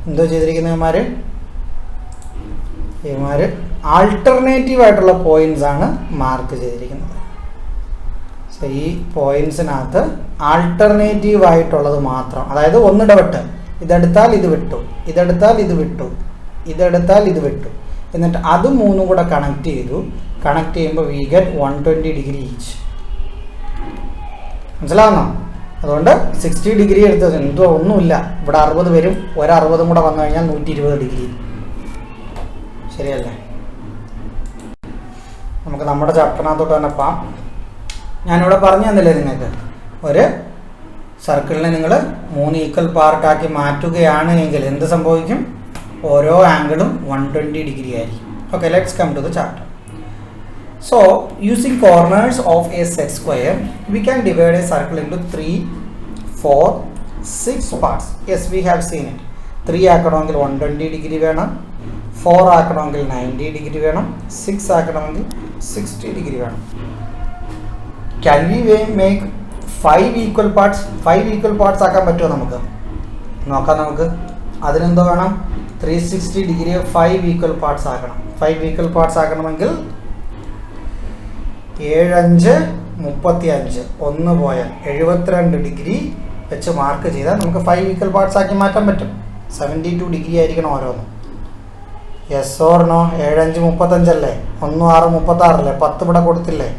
എന്തോ ചെയ്തിരിക്കുന്ന ഇവന്മാർ ആൾട്ടർനേറ്റീവ് ആയിട്ടുള്ള പോയിന്റ്സ് ആണ് മാർക്ക് ചെയ്തിരിക്കുന്നത്. സോ ഈ പോയിന്റ്സിനകത്ത് ആൾട്ടർനേറ്റീവ് ആയിട്ടുള്ളത് മാത്രം, അതായത് ഒന്നിടവിട്ട് ഇതെടുത്താൽ ഇത് വിട്ടു, ഇതെടുത്താൽ ഇത് വിട്ടു, ഇതെടുത്താൽ ഇത് വിട്ടു, എന്നിട്ട് അത് മൂന്നും കൂടെ കണക്ട് ചെയ്തു. കണക്ട് ചെയ്യുമ്പോൾ വി ഗെറ്റ് 120 ഡിഗ്രി ഈച്ച്. മനസ്സിലാവുന്നോ? അതുകൊണ്ട് 60 ഡിഗ്രി എടുത്തത് എന്തോ ഒന്നുമില്ല, ഇവിടെ 60 വരും, ഒരു 60 കൂടെ വന്നു കഴിഞ്ഞാൽ 120 ഡിഗ്രി. ശരിയല്ലേ? നമുക്ക് നമ്മുടെ ചാപ്റ്ററിനകത്തോട്ട് തന്നെ പോകാം. ഞാനിവിടെ പറഞ്ഞു തന്നില്ലേ നിങ്ങൾക്ക്, ഒരു സർക്കിളിനെ നിങ്ങൾ 3 ഈക്വൽ പാർട്ടാക്കി മാറ്റുകയാണ് എങ്കിൽ എന്ത് സംഭവിക്കും? ഓരോ ആംഗിളും 120 ഡിഗ്രി ആയിരിക്കും. Okay, let's come to the chapter. So using corners of a set square we can divide a circle into 3 4 6 parts. Yes, we have seen it. 3 ആക്കണമെങ്കിൽ 120 ഡിഗ്രി വേണം, 4 ആക്കണമെങ്കിൽ 90 ഡിഗ്രി വേണം, 6 ആക്കണമെങ്കിൽ 60 ഡിഗ്രി വേണം. Can we make 5 equal parts? 5 equal parts ആക്കാൻ പറ്റുമോ? നമുക്ക് നോക്കാം. നമുക്ക് അതിനെന്തോ വേണം? 360 ഡിഗ്രി 5 ഈക്വൽ പാർട്സ് ആക്കണം. 5 ഈക്വൽ പാർട്സ് ആക്കണമെങ്കിൽ 7 5 35, 1 പോയാൽ 72 ഡിഗ്രി വെച്ച് മാർക്ക് ചെയ്താൽ നമുക്ക് 5 ഈക്വൽ പാർട്സ് ആക്കി മാറ്റാൻ പറ്റും. 72 ഡിഗ്രി ആയിരിക്കണം ഓരോന്നും. Yes or no? 7 5 35 അല്ലേ? 1 6 36 അല്ലേ? 10 ഇവിടെ കൊടുത്തില്ലേ?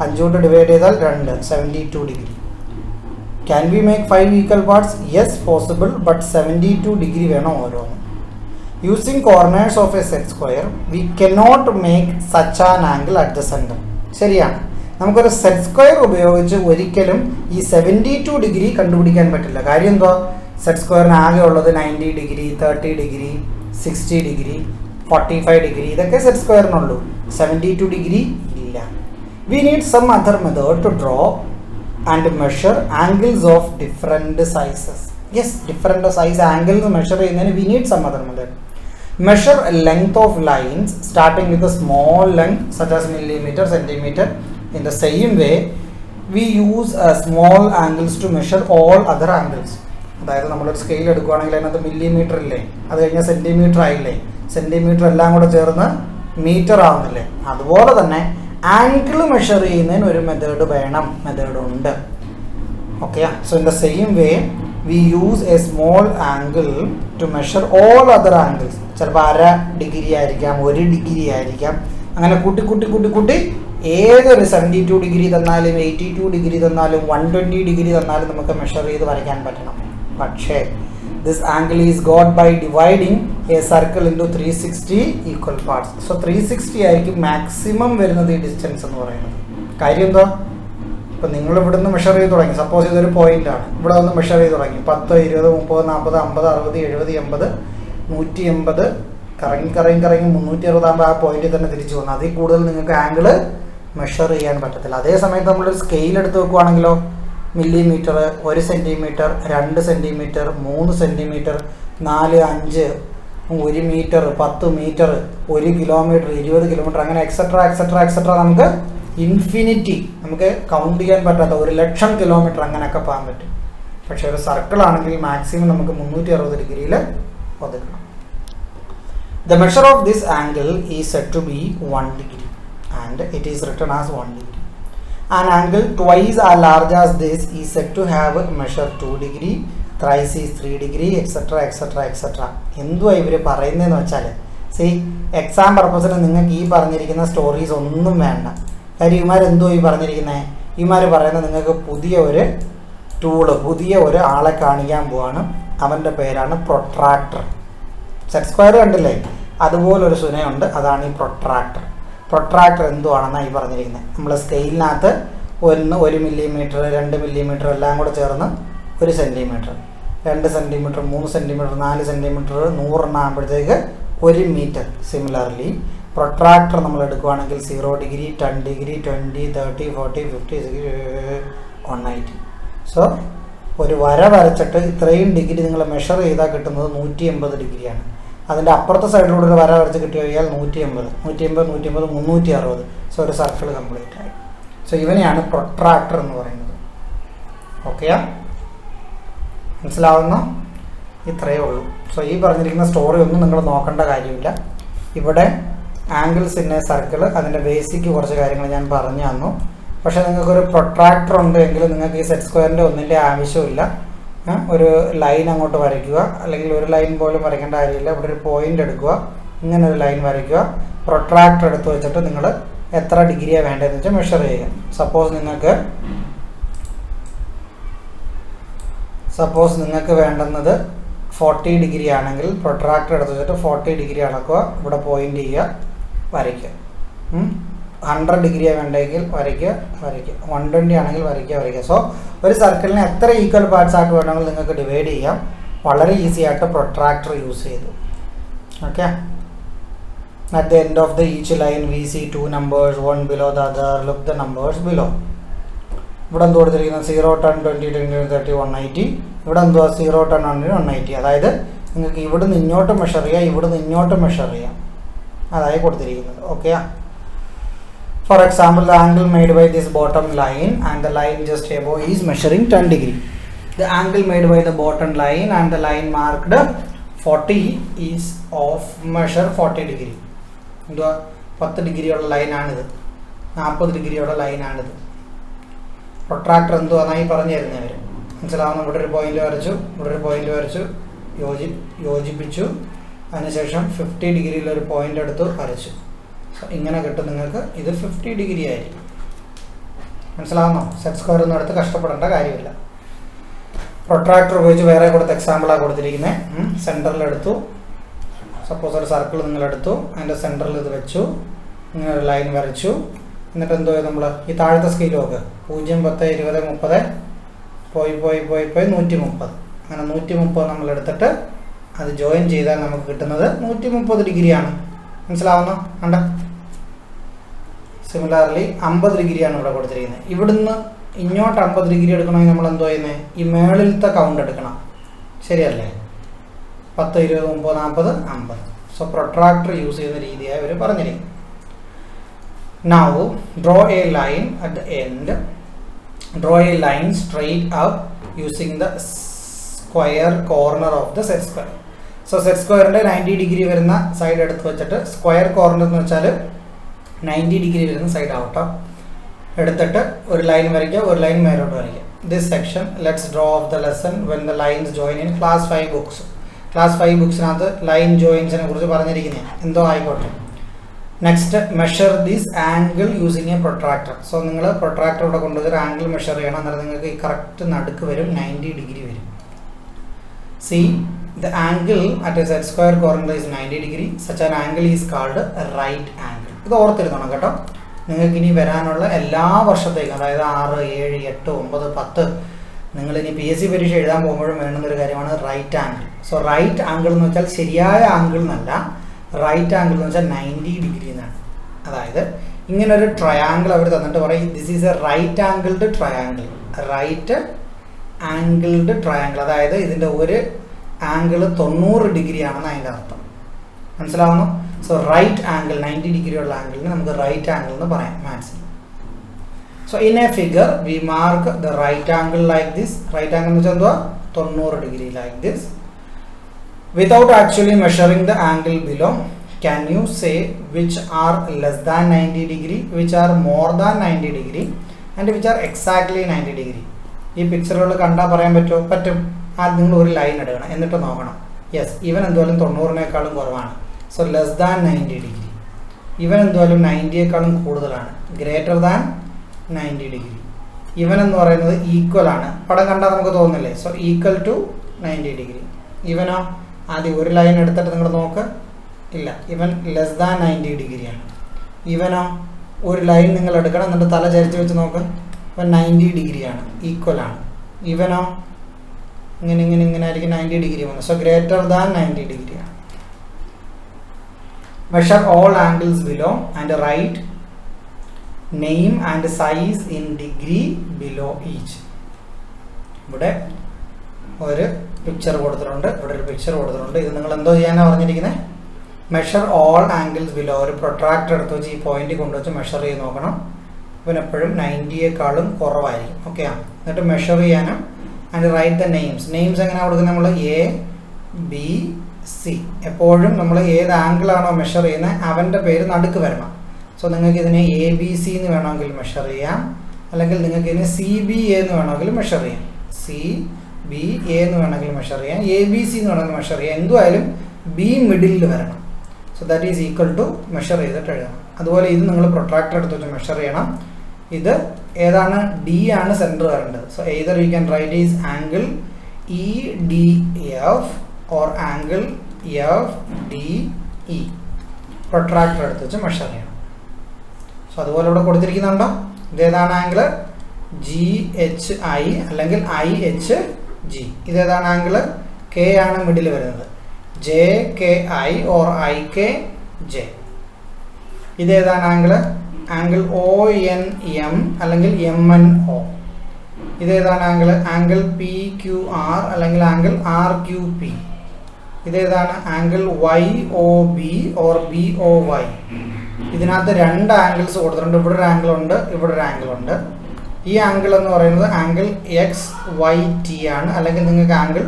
5 കൊണ്ട് ഡിവൈഡ് ചെയ്താൽ 2, 72 degree. Can we make 5 equal parts? Yes, possible. But 72 degree വേണം ഓരോന്നും. Using corners of a set square we cannot make such an angle at the centre. ശരിയാണ്, നമുക്കൊരു സെറ്റ് സ്ക്വയർ ഉപയോഗിച്ച് ഒരിക്കലും ഈ 72 ഡിഗ്രി കണ്ടുപിടിക്കാൻ പറ്റില്ല. കാര്യം എന്തോ? സെറ്റ് സ്ക്വയറിന് ആകെ ഉള്ളത് 90 ഡിഗ്രി 30 ഡിഗ്രി 60 ഡിഗ്രി 45 ഡിഗ്രി, ഇതൊക്കെ സെറ്റ് സ്ക്വയറിനുള്ളൂ. 72 ഡിഗ്രി ഇല്ല. We need some other method to draw and measure angles of different sizes. Yes, different size angles measure ചെയ്യുന്നതിന് we need some other method. Measure length of lines starting with a small length such as millimeter, centimeter. In the same way, we use small angles to measure all other angles. അതായത് നമ്മളൊരു scale എടുക്കുകയാണെങ്കിൽ അതിനകത്ത് millimetre ഇല്ലേ, അത് കഴിഞ്ഞാൽ centimetre ആയില്ലേ, centimetre എല്ലാം കൂടെ ചേർന്ന് മീറ്റർ ആവുന്നില്ലേ, അതുപോലെ തന്നെ ആംഗിൾ മെഷർ ചെയ്യുന്നതിന് ഒരു മെത്തേഡ് വേണം, മെത്തേഡ് ഉണ്ട്. Okay, so in the same way we use a small angle to measure all other angles. ചിലപ്പോൾ 1/2 ഡിഗ്രി ആയിരിക്കാം, 1 ഡിഗ്രി ആയിരിക്കാം, അങ്ങനെ കൂട്ടി കൂട്ടി കൂട്ടി കൂട്ടി ഏതൊരു 72 ഡിഗ്രി തന്നാലും 82 ഡിഗ്രി തന്നാലും 120 ഡിഗ്രി തന്നാലും നമുക്ക് മെഷർ ചെയ്ത് വരയ്ക്കാൻ പറ്റണം. പക്ഷേ this angle is got by dividing a circle into 360 equal parts. So 360 ആയിരിക്കും മാക്സിമം വരുന്നത് ഈ ഡിസ്റ്റൻസ് എന്ന് പറയുന്നത്. കാര്യം എന്താ, ഇപ്പം നിങ്ങൾ ഇവിടെ നിന്ന് മെഷർ ചെയ്ത് തുടങ്ങി, സപ്പോസ് ഇതൊരു പോയിൻ്റാണ്, ഇവിടെ വന്ന് മെഷർ ചെയ്ത് തുടങ്ങി 10, 20, 30, 40, 50, 60, 70, 80, 180 കറങ്ങി കറങ്ങി കറങ്ങി 360 ആകുമ്പോൾ ആ പോയിന്റിൽ തന്നെ തിരിച്ചു വന്നു. അതിൽ കൂടുതൽ നിങ്ങൾക്ക് ആംഗിൾ മെഷർ ചെയ്യാൻ പറ്റത്തില്ല. അതേ സമയത്ത് നമ്മളൊരു സ്കെയിൽ എടുത്ത് വെക്കുകയാണെങ്കിലോ millimetre, 1 centimetre, 2 centimetre, 3 centimetre, 4, 5, 1 metre, 10 metre, 1 kilometre, 20 kilometre, അങ്ങനെ എക്സെട്ര എക്സെട്ര എക്സെട്ര നമുക്ക് ഇൻഫിനിറ്റി, നമുക്ക് കൗണ്ട് ചെയ്യാൻ പറ്റാത്ത 1,00,000 കിലോമീറ്റർ അങ്ങനെയൊക്കെ പോകാൻ പറ്റും. പക്ഷേ ഒരു സർക്കിൾ ആണെങ്കിൽ മാക്സിമം നമുക്ക് 360 ഡിഗ്രിയിൽ ഒതുക്കണം. The measure of this angle is said to be 1 degree and it is written as 1 degree. An angle twice as large as this is said to have measure 2 degree, thrice is 3 degree, etc. etc. etc. എന്തുവാ ഇവർ പറയുന്നതെന്ന് വെച്ചാൽ, C exam പർപ്പസിന് നിങ്ങൾക്ക് ഈ പറഞ്ഞിരിക്കുന്ന stories ഒന്നും വേണ്ട. കാര്യം ഇമാരെന്തോ ഈ പറഞ്ഞിരിക്കുന്നത്, ഇമാർ പറയുന്നത് നിങ്ങൾക്ക് പുതിയ ഒരു ടൂള്, പുതിയ ഒരു ആളെ കാണിക്കാൻ പോവാണ്. അവൻ്റെ പേരാണ് പ്രൊട്രാക്ടർ. സെറ്റ് സ്ക്വയർ കണ്ടില്ലേ, അതുപോലൊരു സുനയുണ്ട്, അതാണ് ഈ പ്രൊട്രാക്ടർ. പ്രൊട്രാക്ടർ എന്തുവാണെന്നാണ് ഈ പറഞ്ഞിരിക്കുന്നത്. നമ്മൾ സ്കെയിലിനകത്ത് 1 മില്ലിമീറ്റർ, 2 മില്ലിമീറ്റർ എല്ലാം കൂടെ ചേർന്ന് 1 സെൻറ്റിമീറ്റർ, 2 സെൻറ്റിമീറ്റർ, 3 സെൻറ്റിമീറ്റർ, 4 സെൻറ്റിമീറ്റർ, 100 ആകുമ്പോഴത്തേക്ക് 1 മീറ്റർ. സിമിലർലി പ്രൊട്രാക്ടർ നമ്മൾ എടുക്കുകയാണെങ്കിൽ 0 ഡിഗ്രി, 10 ഡിഗ്രി, 20, 30, 40, 50, 60, 180. സോ ഒരു വര വരച്ചിട്ട് ഇത്രയും ഡിഗ്രി നിങ്ങൾ മെഷർ ചെയ്താൽ കിട്ടുന്നത് 180 ഡിഗ്രിയാണ്. അതിൻ്റെ അപ്പുറത്തെ സൈഡിലൂടെ ഒരു വര വരച്ച് കിട്ടി കഴിഞ്ഞാൽ 180, 360. സോ ഒരു സർക്കിൾ കംപ്ലീറ്റ് ആയി. സോ ഇവനെയാണ് പ്രൊട്രാക്ടർ എന്ന് പറയുന്നത്. ഓക്കെയാ, മനസ്സിലാവുന്ന ഇത്രയേ ഉള്ളൂ. സോ ഈ പറഞ്ഞിരിക്കുന്ന സ്റ്റോറി ഒന്നും നിങ്ങൾ നോക്കേണ്ട കാര്യമില്ല. ഇവിടെ ആംഗിൾസ് ഇൻ എ സർക്കിൾ, അതിൻ്റെ ബേസിക് കുറച്ച് കാര്യങ്ങൾ ഞാൻ പറഞ്ഞു തന്നു. പക്ഷേ നിങ്ങൾക്കൊരു പ്രൊട്രാക്ടർ ഉണ്ട് എങ്കിൽ നിങ്ങൾക്ക് ഈ സെറ്റ് സ്ക്വയറിൻ്റെ ഒന്നിൻ്റെ ആവശ്യമില്ല. ഒരു ലൈൻ അങ്ങോട്ട് വരയ്ക്കുക, അല്ലെങ്കിൽ ഒരു ലൈൻ പോലും വരയ്ക്കേണ്ട കാര്യമില്ല. ഇവിടെ ഒരു പോയിന്റ് എടുക്കുക, ഇങ്ങനെ ഒരു ലൈൻ വരയ്ക്കുക, പ്രൊട്രാക്ടർ എടുത്ത് വെച്ചിട്ട് നിങ്ങൾ എത്ര ഡിഗ്രിയാണ് വേണ്ടതെന്ന് വെച്ചാൽ മെഷർ ചെയ്യുക. സപ്പോസ് നിങ്ങൾക്ക് വേണ്ടുന്നത് 40 ഡിഗ്രി ആണെങ്കിൽ പ്രൊട്രാക്ടർ എടുത്ത് വെച്ചിട്ട് 40 ഡിഗ്രി അളക്കുക, ഇവിടെ പോയിന്റ് ചെയ്യുക, വരയ്ക്കുക. 100 ഡിഗ്രിയാണ് വേണ്ടെങ്കിൽ വരയ്ക്കുക, 120 ആണെങ്കിൽ വരയ്ക്കുക. സോ ഒരു സർക്കിളിനെ എത്ര ഈക്വൽ പാർട്സ് ആയിട്ട് വേണമെങ്കിൽ നിങ്ങൾക്ക് ഡിവൈഡ് ചെയ്യാം. വളരെ ഈസി ആയിട്ട് പ്രൊട്രാക്ടർ യൂസ് ചെയ്തു. Okay, at the end of the each line we see 2 numbers, one below the other. Look the numbers below. ഇവിടെ എന്ത് കൊടുത്തിരിക്കുന്നത് 0, 10, 20, 30, 180. ഇവിടെ എന്തുവാ 0, 10, 100, 180. അതായത് നിങ്ങൾക്ക് ഇവിടുന്ന് ഇങ്ങോട്ട് മെഷർ ചെയ്യാം, ഇവിടുന്ന് ഇങ്ങോട്ട് മെഷർ ചെയ്യാം, അതായത് കൊടുത്തിരിക്കുന്നത്. Okay, for example, the angle made by this bottom line and the line just above is measuring 10 degree. The angle made by the bottom line and the line marked 40 is of measure 40 degree. എന്തുവാ 10 ഡിഗ്രിയുള്ള ലൈനാണിത്, 40 ഡിഗ്രിയുള്ള ലൈനാണിത്. Protractor എന്തുവാന്നായി പറഞ്ഞു തരുന്നവർ മനസ്സിലാവുന്ന. ഇവിടെ ഒരു point വരച്ചു, ഇവിടെ ഒരു point വരച്ചു, യോജിപ്പിച്ചു, അതിനുശേഷം 50 ഡിഗ്രിയിലൊരു പോയിന്റ് എടുത്ത് വരച്ചു. ഇങ്ങനെ കിട്ടും നിങ്ങൾക്ക്. ഇത് 50 ഡിഗ്രി ആയിരിക്കും. മനസ്സിലാവുന്നോ? സെറ്റ് സ്ക്വയർ ഒന്നും എടുത്ത് കഷ്ടപ്പെടേണ്ട കാര്യമില്ല. പ്രൊട്രാക്ടർ ഉപയോഗിച്ച് വേറെ കൊടുത്ത എക്സാമ്പിളാണ് കൊടുത്തിരിക്കുന്നത്. സെൻറ്ററിലെടുത്തു, സപ്പോസ് ഒരു സർക്കിൾ നിങ്ങളെടുത്തു, അതിൻ്റെ സെൻറ്ററിൽ ഇത് വെച്ചു, ഇങ്ങനെ ഒരു ലൈൻ വരച്ചു. എന്നിട്ട് എന്തോ നമ്മൾ ഈ താഴത്തെ സ്കെയിൽ നോക്ക്, 0, 10, 20, 30 പോയി 130. അങ്ങനെ 130 നമ്മളെടുത്തിട്ട് അത് ജോയിൻ ചെയ്താൽ നമുക്ക് കിട്ടുന്നത് 130 ഡിഗ്രിയാണ്. മനസ്സിലാവുന്നോ? കണ്ട. സിമിലർലി 50 ഡിഗ്രിയാണ് ഇവിടെ കൊടുത്തിരിക്കുന്നത്. ഇവിടുന്ന് ഇങ്ങോട്ട് 50 ഡിഗ്രി എടുക്കണമെങ്കിൽ നമ്മൾ എന്തോ ചെയ്യുന്നത്, ഈ മേളിലത്തെ കൗണ്ട് എടുക്കണം. ശരിയല്ലേ? 10, 20, 30, 40, 50. സോ പ്രൊട്രാക്ടർ യൂസ് ചെയ്യുന്ന രീതിയായി അവർ പറഞ്ഞിരിക്കും. Now draw a line at the end. Draw a line straight up using the square corner of the set square. So set square 90 degree വരുന്ന സൈഡ് എടുത്ത് വെച്ചിട്ട് സ്ക്വയർ കോർണർ എന്ന് വെച്ചാൽ 90 ഡിഗ്രി വരുന്ന side ഔട്ടോ എടുത്തിട്ട് ഒരു ലൈൻ വരയ്ക്കുക, ഒരു ലൈൻ മേലോട്ട് വരയ്ക്കുക. This section let's draw of the lesson when the lines join in class 5 books. Class 5 ബുക്സിനകത്ത് ലൈൻ ജോയിൻസിനെ കുറിച്ച് പറഞ്ഞിരിക്കുന്നത് എന്തോ ആയിക്കോട്ടെ. Next measure this angle using a protractor. So നിങ്ങൾ പ്രൊട്രാക്ടർ ഇവിടെ കൊണ്ടുവന്നൊരു ആംഗിൾ മെഷർ ചെയ്യണം. അന്നേരം നിങ്ങൾക്ക് ഈ കറക്റ്റ് നടുക്ക് വരും, 90 ഡിഗ്രി വരും. See the angle at a set square corner is 90 degree. Such an angle is called right angle. ഇത് ഓർത്തിരുന്നോണം കേട്ടോ. നിങ്ങൾക്ക് ഇനി വരാനുള്ള എല്ലാ വർഷത്തേക്കും, അതായത് 6, 7, 8, 9, 10 നിങ്ങളിനി PSC പരീക്ഷ എഴുതാൻ പോകുമ്പോഴും വേണ്ടുന്നൊരു കാര്യമാണ് right angle. So right angle എന്ന് വെച്ചാൽ ശരിയായ ആംഗിൾ എന്നല്ല, റൈറ്റ് ആംഗിൾ എന്ന് വെച്ചാൽ 90 ഡിഗ്രി എന്നാണ്. അതായത് ഇങ്ങനൊരു ട്രയാങ്കിൾ അവർ തന്നിട്ട് പറയും this is a right angled triangle. Right angled triangle, അതായത് ഇതിൻ്റെ ഒരു ആംഗിൾ 90 ഡിഗ്രി ആണെന്ന് അതിൻ്റെ അർത്ഥം. മനസ്സിലാവുന്നു? സോ റൈറ്റ് ആംഗിൾ 90 ഡിഗ്രി ഉള്ള ആംഗിളിന് നമുക്ക് റൈറ്റ് ആംഗിൾ എന്ന് പറയാം മാത്സിൽ. So in a figure we mark the right angle like this. Right angle എന്ന് വെച്ചാൽ എന്തുവാ? 90 degree like this. Without actually measuring the angle below, can you say which are less than 90 degree, which are more than 90 degree and which are exactly 90 degree? ഈ പിക്ചറുകൾ കണ്ടാൽ പറയാൻ പറ്റുമോ? പറ്റും. ആദ്യം നിങ്ങൾ ഒരു ലൈൻ എടുക്കണം, എന്നിട്ട് നോക്കണം. യെസ്, ഇവൻ എന്തുവായാലും 90-നേക്കാളും കുറവാണ്. So less than 90 degree. ഇവൻ എന്തുവായാലും 90-യേക്കാളും കൂടുതലാണ്, ഗ്രേറ്റർ ദാൻ 90 ഡിഗ്രി. ഇവൻ എന്ന് പറയുന്നത് ഈക്വൽ ആണ്. പടം കണ്ടാൽ നമുക്ക് തോന്നുന്നില്ലേ? So equal to 90 degree. ഇവനോ? ആദ്യം ഒരു ലൈൻ എടുത്തിട്ട് നിങ്ങൾ നോക്ക്. ഇല്ല, ഇവൻ ലെസ് ദാൻ 90 ഡിഗ്രിയാണ്. ഇവനോ? ഒരു ലൈൻ നിങ്ങൾ എടുക്കണം, എന്നിട്ട് തല ചരിച്ച് വെച്ച് നോക്ക്. ഇവൻ 90 ഡിഗ്രിയാണ്, ഈക്വൽ ആണ്. ഇവനോ? ഇങ്ങനെ ഇങ്ങനെ ഇങ്ങനെ ആയിരിക്കും 90 ഡിഗ്രി വന്നത്. സോ ഗ്രേറ്റർ ദാൻ 90 ഡിഗ്രിയാണ്. Measure all angles below and write name and size in degree below each. ഇവിടെ ഒരു പിക്ചർ കൊടുത്തിട്ടുണ്ട്, ഇവിടെ ഒരു പിക്ചർ കൊടുത്തിട്ടുണ്ട്. ഇത് നിങ്ങൾ എന്തോ ചെയ്യാനാണ് പറഞ്ഞിരിക്കുന്നത്? Measure all angles below. ഒരു പ്രൊട്രാക്ടർ എടുത്ത് വെച്ച് ഈ പോയിന്റ് കൊണ്ടുവച്ച് മെഷർ ചെയ്ത് നോക്കണം. ഇവൻ എപ്പോഴും 90-യേക്കാളും കുറവായിരിക്കും. ഓക്കെ, എന്നിട്ട് മെഷർ ചെയ്യാനും and write the names. Names എങ്ങനെയാണ് കൊടുക്കുന്നത്? നമ്മൾ A, B, C. എപ്പോഴും നമ്മൾ ഏത് ആംഗിളാണോ മെഷർ ചെയ്യുന്നത് അവൻ്റെ പേര് നടുക്ക് വരണം. സോ നിങ്ങൾക്ക് ഇതിനെ ABC എന്ന് വേണമെങ്കിൽ മെഷർ ചെയ്യാം, അല്ലെങ്കിൽ നിങ്ങൾക്ക് ഇതിനെ CBA എന്ന് വേണമെങ്കിൽ മെഷർ ചെയ്യാം, CBA എന്ന് വേണമെങ്കിൽ മെഷർ ചെയ്യാം, ABC എന്ന് വേണമെങ്കിൽ മെഷർ ചെയ്യാം. എന്തുമായാലും B മിഡിലിൽ വരണം. So that is equal to measure ചെയ്തിട്ട് എഴുതണം. അതുപോലെ ഇത് നിങ്ങൾ പ്രൊട്രാക്ടർ എടുത്ത് വെച്ച് മെഷർ ചെയ്യണം. ഇത് ഏതാണ്? D ആണ് സെൻറ്റർ വരേണ്ടത്. So either you can write is angle EDF or angle FDE. Protractor എടുത്ത് വെച്ച് മെഷർ ചെയ്യണം. സോ അതുപോലെ ഇവിടെ കൊടുത്തിരിക്കുന്നുണ്ടോ? ഇതേതാണ് ആംഗിൾ? GHI അല്ലെങ്കിൽ IHG. ഇതേതാണ് ആംഗിൾ? K ആണ് മിഡിൽ വരുന്നത്, JKI ഓർ IKJ. ഇതേതാണ് ആംഗിൾ? ആംഗിൾ ONM അല്ലെങ്കിൽ MNO. ഇതേതാണ് ആംഗിൾ? ആംഗിൾ PQR അല്ലെങ്കിൽ ആംഗിൾ RQP. ഇതേതാണ് ആംഗിൾ YOB ഓർ BOY. ഇതിനകത്ത് രണ്ട് ആംഗിൾസ് കൊടുത്തിട്ടുണ്ട്. ഇവിടെ ഒരു ആംഗിൾ ഉണ്ട്, ഇവിടെ ഒരു ആംഗിൾ ഉണ്ട്. ഈ ആംഗിൾ എന്ന് പറയുന്നത് ആംഗിൾ XYT ആണ്, അല്ലെങ്കിൽ നിങ്ങൾക്ക് ആംഗിൾ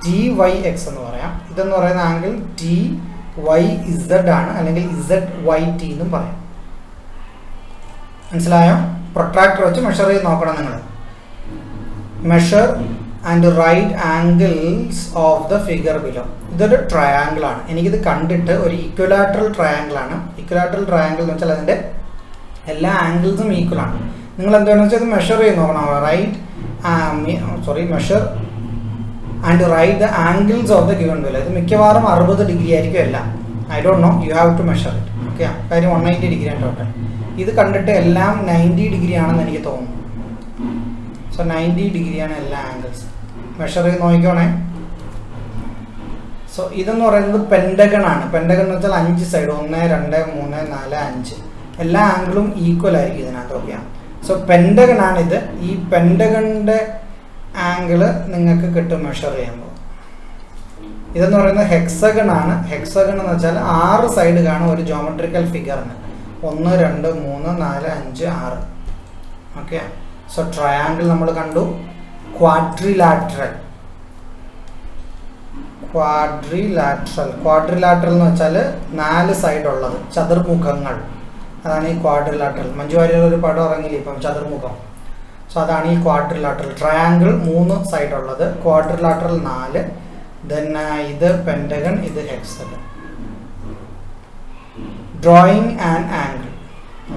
TYX എന്ന് പറയാം. ഇതെന്ന് പറയുന്ന ആംഗിൾ TYZ ആണ്, അല്ലെങ്കിൽ ZYT എന്നും പറയാം. മനസ്സിലായോ? പ്രൊട്രാക്ടർ വെച്ച് മെഷർ ചെയ്ത് നോക്കണം നിങ്ങൾ. Measure and write angles of the figure below. ഇതൊരു ട്രയാങ്കിൾ ആണ്. എനിക്കിത് കണ്ടിട്ട് ഒരു ഇക്വലാറ്ററൽ ട്രയാങ്കിൾ ആണ്. ഇക്വലാറ്ററൽ ട്രയാങ്കിൾ എന്ന് വെച്ചാൽ അതിൻ്റെ എല്ലാ ആംഗിൾസും ഈക്വൽ ആണ്. നിങ്ങൾ എന്താണെന്ന് വെച്ചാൽ ഇത് മെഷർ ചെയ്ത് നോക്കണം. Measure and write the angles of the given below. ഇത് മിക്കവാറും 60 ഡിഗ്രി ആയിരിക്കും എല്ലാം. I don't know, you have to measure it. Okay, കാര്യം 190 ഡിഗ്രി ആണ് ടോട്ടൽ. ഇത് കണ്ടിട്ട് എല്ലാം 90 ഡിഗ്രി ആണെന്ന് എനിക്ക് തോന്നുന്നു. സോ 90 ഡിഗ്രിയാണ് എല്ലാ ആംഗിൾസും. മെഷർ ചെയ്ത് നോക്കിക്കോണേ. സോ ഇതെന്ന് പറയുന്നത് പെൻഡഗൺ ആണ്. പെൻഡഗൺ എന്ന് വെച്ചാൽ 5 സൈഡ്, 1, 2, 3, 4, 5 എല്ലാ ആംഗിളും ഈക്വൽ ആയിരിക്കും ഇതിനകത്ത്. ഓക്കെയാണ്. സോ പെൻഡഗൺ ആണിത്. ഈ പെൻഡഗണിൻ്റെ ആംഗിള് നിങ്ങൾക്ക് കിട്ടും മെഷർ ചെയ്യുമ്പോൾ. ഇതെന്ന് പറയുന്നത് ഹെക്സഗൺ ആണ്. ഹെക്സഗൺ എന്ന് വെച്ചാൽ 6 സൈഡ് കാണും ഒരു ജോമെട്രിക്കൽ ഫിഗറിന്. 1 2 3 4 5 6. ഓക്കെ. സോ ട്രയാങ്കിൾ നമ്മൾ കണ്ടു. ക്വാഡ്രിലാറ്ററൽ എന്ന് വെച്ചാൽ 4 സൈഡ് ഉള്ളത്, ചതുർമുഖങ്ങൾ. അതാണ് ഈ ക്വാഡ്രിലാറ്ററൽ. മഞ്ജു വാര്യർ ഒരു പടം ഇറങ്ങിയില്ലേ ഇപ്പം, ചതുർമുഖം. സോ അതാണ് ഈ ക്വാഡ്രിലാറ്ററൽ. ട്രയാങ്കിൾ 3 സൈഡ് ഉള്ളത്, ക്വാഡ്രിലാറ്ററൽ 4. ദെൻ ഇത് പെൻറ്റഗൺ, ഇത് hexagon. Drawing an angle.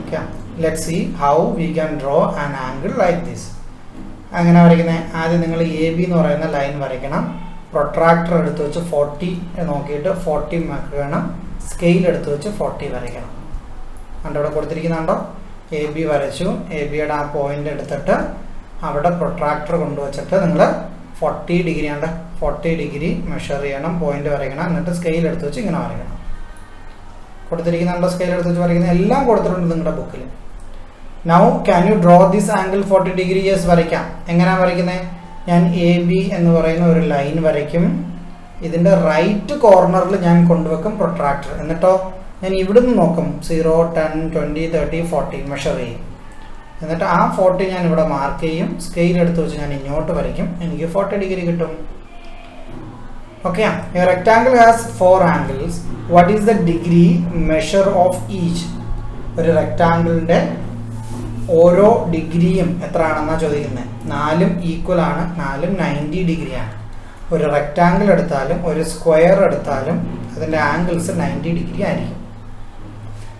Okay, let see how we can draw an angle like this. അങ്ങനെ വരയ്ക്കുന്നത്, ആദ്യം നിങ്ങൾ എ ബി എന്ന് പറയുന്ന ലൈൻ വരയ്ക്കണം. പ്രൊട്രാക്ടർ എടുത്ത് വെച്ച് 40 നോക്കിയിട്ട് 40 വേണം. സ്കെയിൽ എടുത്ത് വെച്ച് 40 വരയ്ക്കണം. കണ്ടോ, ഇവിടെ കൊടുത്തിരിക്കുന്നുണ്ടോ? എ ബി വരച്ചു. എ ബിയുടെ ആ പോയിന്റ് എടുത്തിട്ട് അവിടെ പ്രൊട്രാക്ടർ കൊണ്ടുവച്ചിട്ട് നിങ്ങൾ 40 ഡിഗ്രി ഉണ്ട്, 40 ഡിഗ്രി മെഷർ ചെയ്യണം, പോയിന്റ് വരയ്ക്കണം. എന്നിട്ട് സ്കെയിൽ എടുത്ത് വെച്ച് ഇങ്ങനെ വരയ്ക്കണം. കൊടുത്തിരിക്കുന്നുണ്ടോ? സ്കെയിൽ എടുത്ത് വെച്ച് വരയ്ക്കുന്നത് എല്ലാം കൊടുത്തിട്ടുണ്ട് നിങ്ങളുടെ ബുക്കിൽ. Now can you draw this angle 40 degree? Yes, വരയ്ക്കാം. എങ്ങനെയാണ് വരയ്ക്കുന്നത്? ഞാൻ എ ബി എന്ന് പറയുന്ന ഒരു ലൈൻ വരയ്ക്കും. ഇതിൻ്റെ റൈറ്റ് കോർണറിൽ ഞാൻ കൊണ്ടുവെക്കും പ്രൊട്രാക്ടർ. എന്നിട്ടോ ഞാൻ ഇവിടുന്ന് നോക്കും. 0 10 20 30 40 മെഷർ ചെയ്യും. എന്നിട്ട് ആ 40 ഞാൻ ഇവിടെ മാർക്ക് ചെയ്യും. സ്കെയിൽ എടുത്ത് വെച്ച് ഞാൻ ഇങ്ങോട്ട് വരയ്ക്കും. എനിക്ക് 40 ഡിഗ്രി കിട്ടും. Okay. A rectangle has 4 angles. What is the degree measure of each? ഒരു റെക്ടാങ്കിളിൻ്റെ ഓരോ ഡിഗ്രിയും എത്രയാണെന്നാണ് ചോദിക്കുന്നത്. 4 ഈക്വൽ ആണ്. 4 90 ഡിഗ്രിയാണ്. ഒരു റെക്ടാങ്കിൾ എടുത്താലും ഒരു സ്ക്വയർ എടുത്താലും അതിൻ്റെ ആംഗിൾസ് 90 ഡിഗ്രി ആയിരിക്കും.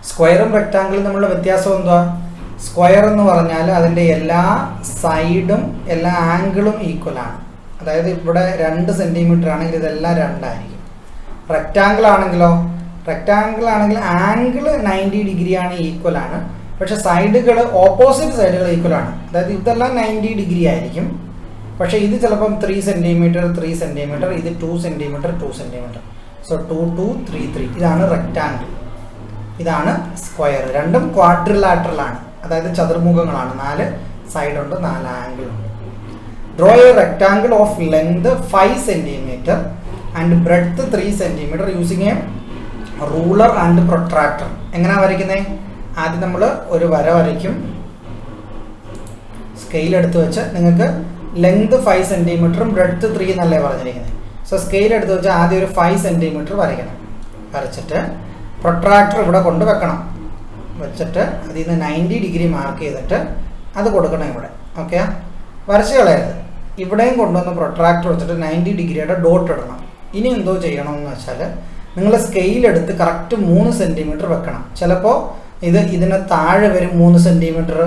സ്ക്വയറും റെക്ടാങ്കിളും തമ്മിലുള്ള വ്യത്യാസം എന്തുവാ? സ്ക്വയർ എന്ന് പറഞ്ഞാൽ അതിൻ്റെ എല്ലാ സൈഡും എല്ലാ ആംഗിളും ഈക്വൽ ആണ്. അതായത് ഇവിടെ 2 സെൻറ്റിമീറ്റർ ആണെങ്കിൽ ഇതെല്ലാം 2 ആയിരിക്കും. റെക്ടാങ്കിൾ ആണെങ്കിലോ, ആംഗിൾ 90 ഡിഗ്രിയാണ്, ഈക്വൽ ആണ്. പക്ഷെ സൈഡുകൾ, ഓപ്പോസിറ്റ് സൈഡുകൾ ഈക്വൽ ആണ്. അതായത് ഇതെല്ലാം 90 ഡിഗ്രി ആയിരിക്കും. പക്ഷേ ഇത് ചിലപ്പം 3 സെൻറ്റിമീറ്റർ 3 സെൻറ്റിമീറ്റർ, ഇത് 2 സെൻറ്റിമീറ്റർ 2 സെൻറ്റിമീറ്റർ. സോ 2 2 3 3. ഇതാണ് റെക്ടാങ്കിൾ, ഇതാണ് സ്ക്വയർ. രണ്ടും ക്വാഡ്രിലാറ്ററൽ ആണ്, അതായത് ചതുർമുഖങ്ങളാണ്. 4 സൈഡുണ്ട്, 4 ആംഗിൾ ഉണ്ട്. Draw A rectangle of length 5 centimetre and breadth 3 centimetre using A ruler and protractor. എങ്ങനെയാണ് വരയ്ക്കുന്നത്? ആദ്യം നമ്മൾ ഒരു വര വരയ്ക്കും. സ്കെയിൽ എടുത്ത് വെച്ച് നിങ്ങൾക്ക് ലെങ്ത് 5 സെൻറ്റിമീറ്ററും ബ്രെഡ്ത്ത് 3 എന്നല്ലേ പറഞ്ഞിരിക്കുന്നത്. സോ സ്കെയിൽ എടുത്ത് വെച്ച് ആദ്യം ഒരു 5 സെൻറ്റിമീറ്റർ വരയ്ക്കണം. വരച്ചിട്ട് പ്രൊട്രാക്ടർ ഇവിടെ കൊണ്ട് വെക്കണം. വെച്ചിട്ട് അതിൽ നിന്ന് 90 ഡിഗ്രി മാർക്ക് ചെയ്തിട്ട് അത് കൊടുക്കണം ഇവിടെ. ഓക്കെ, വരച്ച് കളയരുത്. ഇവിടെയും കൊണ്ടുവന്ന് പ്രൊട്രാക്ടർ വെച്ചിട്ട് 90 ഡിഗ്രിയുടെ ഡോട്ട് ഇടണം. ഇനി എന്തോ ചെയ്യണമെന്ന് വെച്ചാൽ നിങ്ങൾ സ്കെയിൽ എടുത്ത് കറക്റ്റ് 3 സെൻറ്റിമീറ്റർ വെക്കണം. ചിലപ്പോൾ ഇതിന് താഴെ വരും 3 സെൻറ്റിമീറ്റർ,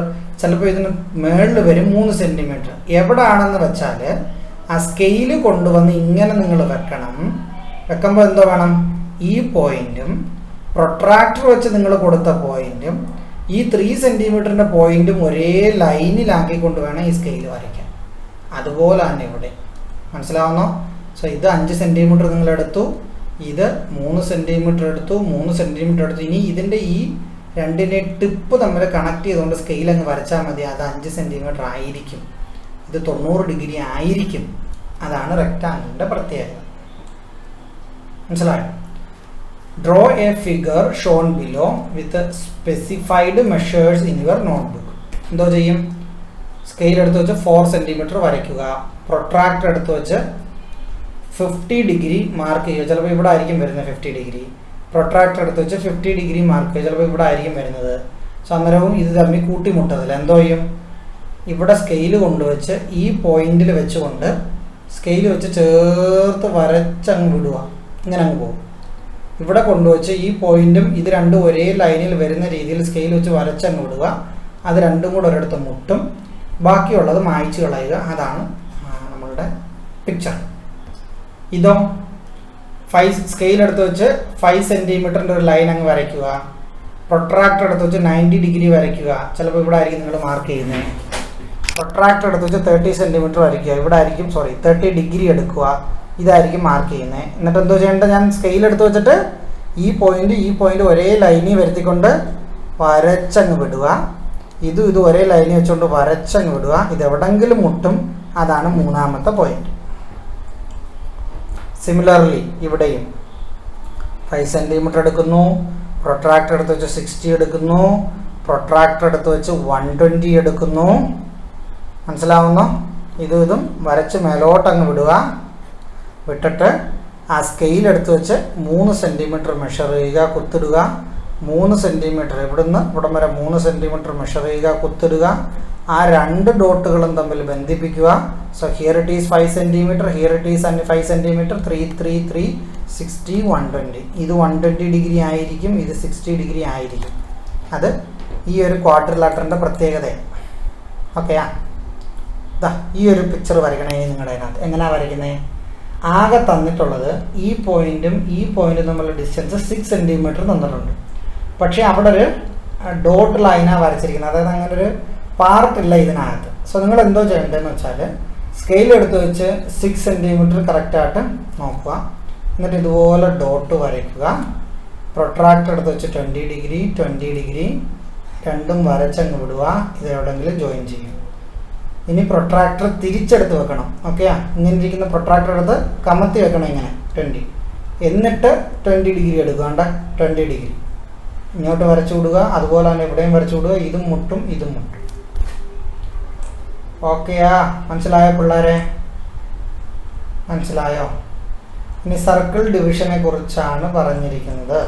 ചിലപ്പോൾ ഇതിന് മേളിൽ വരും 3 സെൻറ്റിമീറ്റർ. എവിടെയാണെന്ന് വെച്ചാൽ ആ സ്കെയിൽ കൊണ്ടുവന്ന് ഇങ്ങനെ നിങ്ങൾ വെക്കണം. വെക്കുമ്പോൾ എന്തോ വേണം? ഈ പോയിന്റും പ്രൊട്രാക്ടർ വെച്ച് നിങ്ങൾ കൊടുത്ത പോയിന്റും ഈ 3 സെൻറ്റിമീറ്ററിൻ്റെ പോയിന്റും ഒരേ ലൈനിലാക്കിക്കൊണ്ട് വേണം ഈ സ്കെയിൽ വരയ്ക്കാൻ. അതുപോലാണ് ഇവിടെ. മനസ്സിലാവുന്നോ? സോ ഇത് 5 സെൻറ്റിമീറ്റർ നിങ്ങൾ എടുത്തു, ഇത് 3 സെൻറ്റിമീറ്റർ എടുത്തു, 3 സെൻറ്റിമീറ്റർ എടുത്തു. ഇനി ഇതിൻ്റെ ഈ രണ്ടിനെ ടിപ്പ് തമ്മിൽ കണക്ട് ചെയ്തുകൊണ്ട് സ്കെയിൽ അങ്ങ് വരച്ചാൽ മതി. അത് 5 സെൻറ്റിമീറ്റർ ആയിരിക്കും. ഇത് 90 ഡിഗ്രി ആയിരിക്കും. അതാണ് റെക്ടാങ്കിളിൻ്റെ പ്രത്യേകത. മനസ്സിലായോ? Draw A figure Sean below with specified measures in your notebook. എന്തോ ചെയ്യും? സ്കെയിൽ എടുത്ത് വെച്ച് 4 സെൻറ്റിമീറ്റർ വരയ്ക്കുക. പ്രൊട്രാക്ടർ എടുത്ത് വെച്ച് 50 ഡിഗ്രി മാർക്ക് ചെയ്യുക. ചിലപ്പോൾ ഇവിടെ ആയിരിക്കും വരുന്നത് 50 ഡിഗ്രി. പ്രൊട്രാക്ടർ എടുത്ത് വെച്ച് 50 ഡിഗ്രി മാർക്ക് ചെയ്യുക. ചിലപ്പോൾ ഇവിടെ ആയിരിക്കും വരുന്നത്. സോ അന്നേരവും ഇത് തമ്മിൽ കൂട്ടിമുട്ടതില്ല. എന്തോ ചെയ്യും? ഇവിടെ സ്കെയിൽ കൊണ്ടുവച്ച് ഈ പോയിന്റിൽ വെച്ചുകൊണ്ട് സ്കെയിൽ വെച്ച് ചേർത്ത് വരച്ചങ്ങ് വിടുക. ഇങ്ങനെ അങ്ങ് പോകും. ഇവിടെ കൊണ്ടുവച്ച് ഈ പോയിന്റും ഇത് രണ്ടും ഒരേ ലൈനിൽ വരുന്ന രീതിയിൽ സ്കെയിൽ വെച്ച് വരച്ചങ്ങ് വിടുക. അത് രണ്ടും കൂടെ ഒരിടത്ത് മുട്ടും. ബാക്കിയുള്ളത് മായ്ച്ച് കളയുക. അതാണ് നമ്മളുടെ പിക്ചർ. ഇതോ 5 സ്കെയിൽ എടുത്ത് വെച്ച് 5 സെൻറ്റിമീറ്ററിൻ്റെ ഒരു ലൈൻ അങ്ങ് വരയ്ക്കുക. പ്രൊട്രാക്ടർ എടുത്ത് വെച്ച് 90 ഡിഗ്രി വരയ്ക്കുക. ചിലപ്പോൾ ഇവിടെ ആയിരിക്കും നിങ്ങൾ മാർക്ക് ചെയ്യുന്നത്. പ്രൊട്രാക്ടർ എടുത്ത് വെച്ച് 30 സെൻറ്റിമീറ്റർ വരയ്ക്കുക. ഇവിടെ ആയിരിക്കും 30 ഡിഗ്രി എടുക്കുക. ഇതായിരിക്കും മാർക്ക് ചെയ്യുന്നത്. എന്നിട്ട് എന്തോ ചെയ്യേണ്ടത്? ഞാൻ സ്കെയിൽ എടുത്ത് വെച്ചിട്ട് ഈ പോയിന്റ് ഒരേ ലൈനിൽ വരുത്തിക്കൊണ്ട് വരച്ചങ്ങ് വിടുക. ഇത് ഒരേ ലൈനിൽ വെച്ചുകൊണ്ട് വരച്ചങ്ങ് വിടുക. ഇത് എവിടെങ്കിലും മുട്ടും. അതാണ് 3ാമത്തെ പോയിന്റ്. സിമിലർലി ഇവിടെയും 5 സെൻറ്റിമീറ്റർ എടുക്കുന്നു, പ്രൊട്രാക്ടർ എടുത്ത് വെച്ച് 60 എടുക്കുന്നു, പ്രൊട്രാക്ടർ എടുത്ത് വെച്ച് 120 എടുക്കുന്നു. മനസ്സിലാവുന്നു? ഇതും വരച്ച് മേലോട്ട് അങ്ങ് വിടുക. വിട്ടിട്ട് ആ സ്കെയിൽ എടുത്ത് വെച്ച് 3 സെൻറ്റിമീറ്റർ മെഷർ ചെയ്യുക, കുത്തിടുക. 3 സെൻറ്റിമീറ്റർ ഇവിടുന്ന് ഇവിടം വരെ 3 സെൻറ്റിമീറ്റർ മെഷർ ചെയ്യുക, കുത്തിടുക. ആ 2 ഡോട്ടുകളും തമ്മിൽ ബന്ധിപ്പിക്കുക. So here it is 5 centimetre, here it is 5 centimetre, 3 3 3 60 120. ഇത് 120 ഡിഗ്രി ആയിരിക്കും, ഇത് 60 ഡിഗ്രി ആയിരിക്കും. അത് ഈ ഒരു ക്വാഡ്രിലാറ്ററിൻ്റെ പ്രത്യേകതയാണ്. ഓക്കെയാ? ഇതാ ഈ ഒരു പിക്ചർ വരയ്ക്കണേ നിങ്ങളുടെ അതിനകത്ത്. എങ്ങനെയാണ് വരയ്ക്കുന്നത്? ആകെ തന്നിട്ടുള്ളത് ഈ പോയിന്റും ഈ പോയിന്റും തമ്മിലുള്ള ഡിസ്റ്റൻസ് 6 സെൻറ്റിമീറ്റർ തന്നിട്ടുണ്ട്. പക്ഷേ അവിടെ ഒരു ഡോട്ട് ലൈനാണ് വരച്ചിരിക്കുന്നത്. അതായത് അങ്ങനെ ഒരു പാർട്ടില്ല ഇതിനകത്ത്. സോ നിങ്ങൾ എന്തോ ചെയ്യേണ്ടതെന്ന് വെച്ചാൽ സ്കെയിൽ എടുത്ത് വെച്ച് 6 സെൻറ്റിമീറ്റർ കറക്റ്റായിട്ട് നോക്കുക. എന്നിട്ട് ഇതുപോലെ ഡോട്ട് വരയ്ക്കുക. പ്രൊട്രാക്ടർ എടുത്ത് വെച്ച് 20 ഡിഗ്രി 20 ഡിഗ്രി രണ്ടും വരച്ചങ്ങ് വിടുക. ഇത് എവിടെയെങ്കിലും ജോയിൻ ചെയ്യും. ഇനി പ്രൊട്രാക്ടർ തിരിച്ചെടുത്ത് വെക്കണം. ഓക്കെയാ? ഇങ്ങനെ ഇരിക്കുന്ന പ്രൊട്രാക്ടർ എടുത്ത് കമത്തി വെക്കണം ഇങ്ങനെ 20. എന്നിട്ട് 20 ഡിഗ്രി എടുക്കുക. 20 ഡിഗ്രി ഇങ്ങോട്ട് വരച്ചു വിടുക. അതുപോലെ തന്നെ ഇവിടെയും വരച്ചു വിടുക. ഇതും മുട്ടും ഇതും മുട്ടും. ഓക്കെയാ? മനസ്സിലായോ പിള്ളേരെ? മനസ്സിലായോ? ഇനി സർക്കിൾ ഡിവിഷനെ കുറിച്ചാണ് പറഞ്ഞിരിക്കുന്നത്.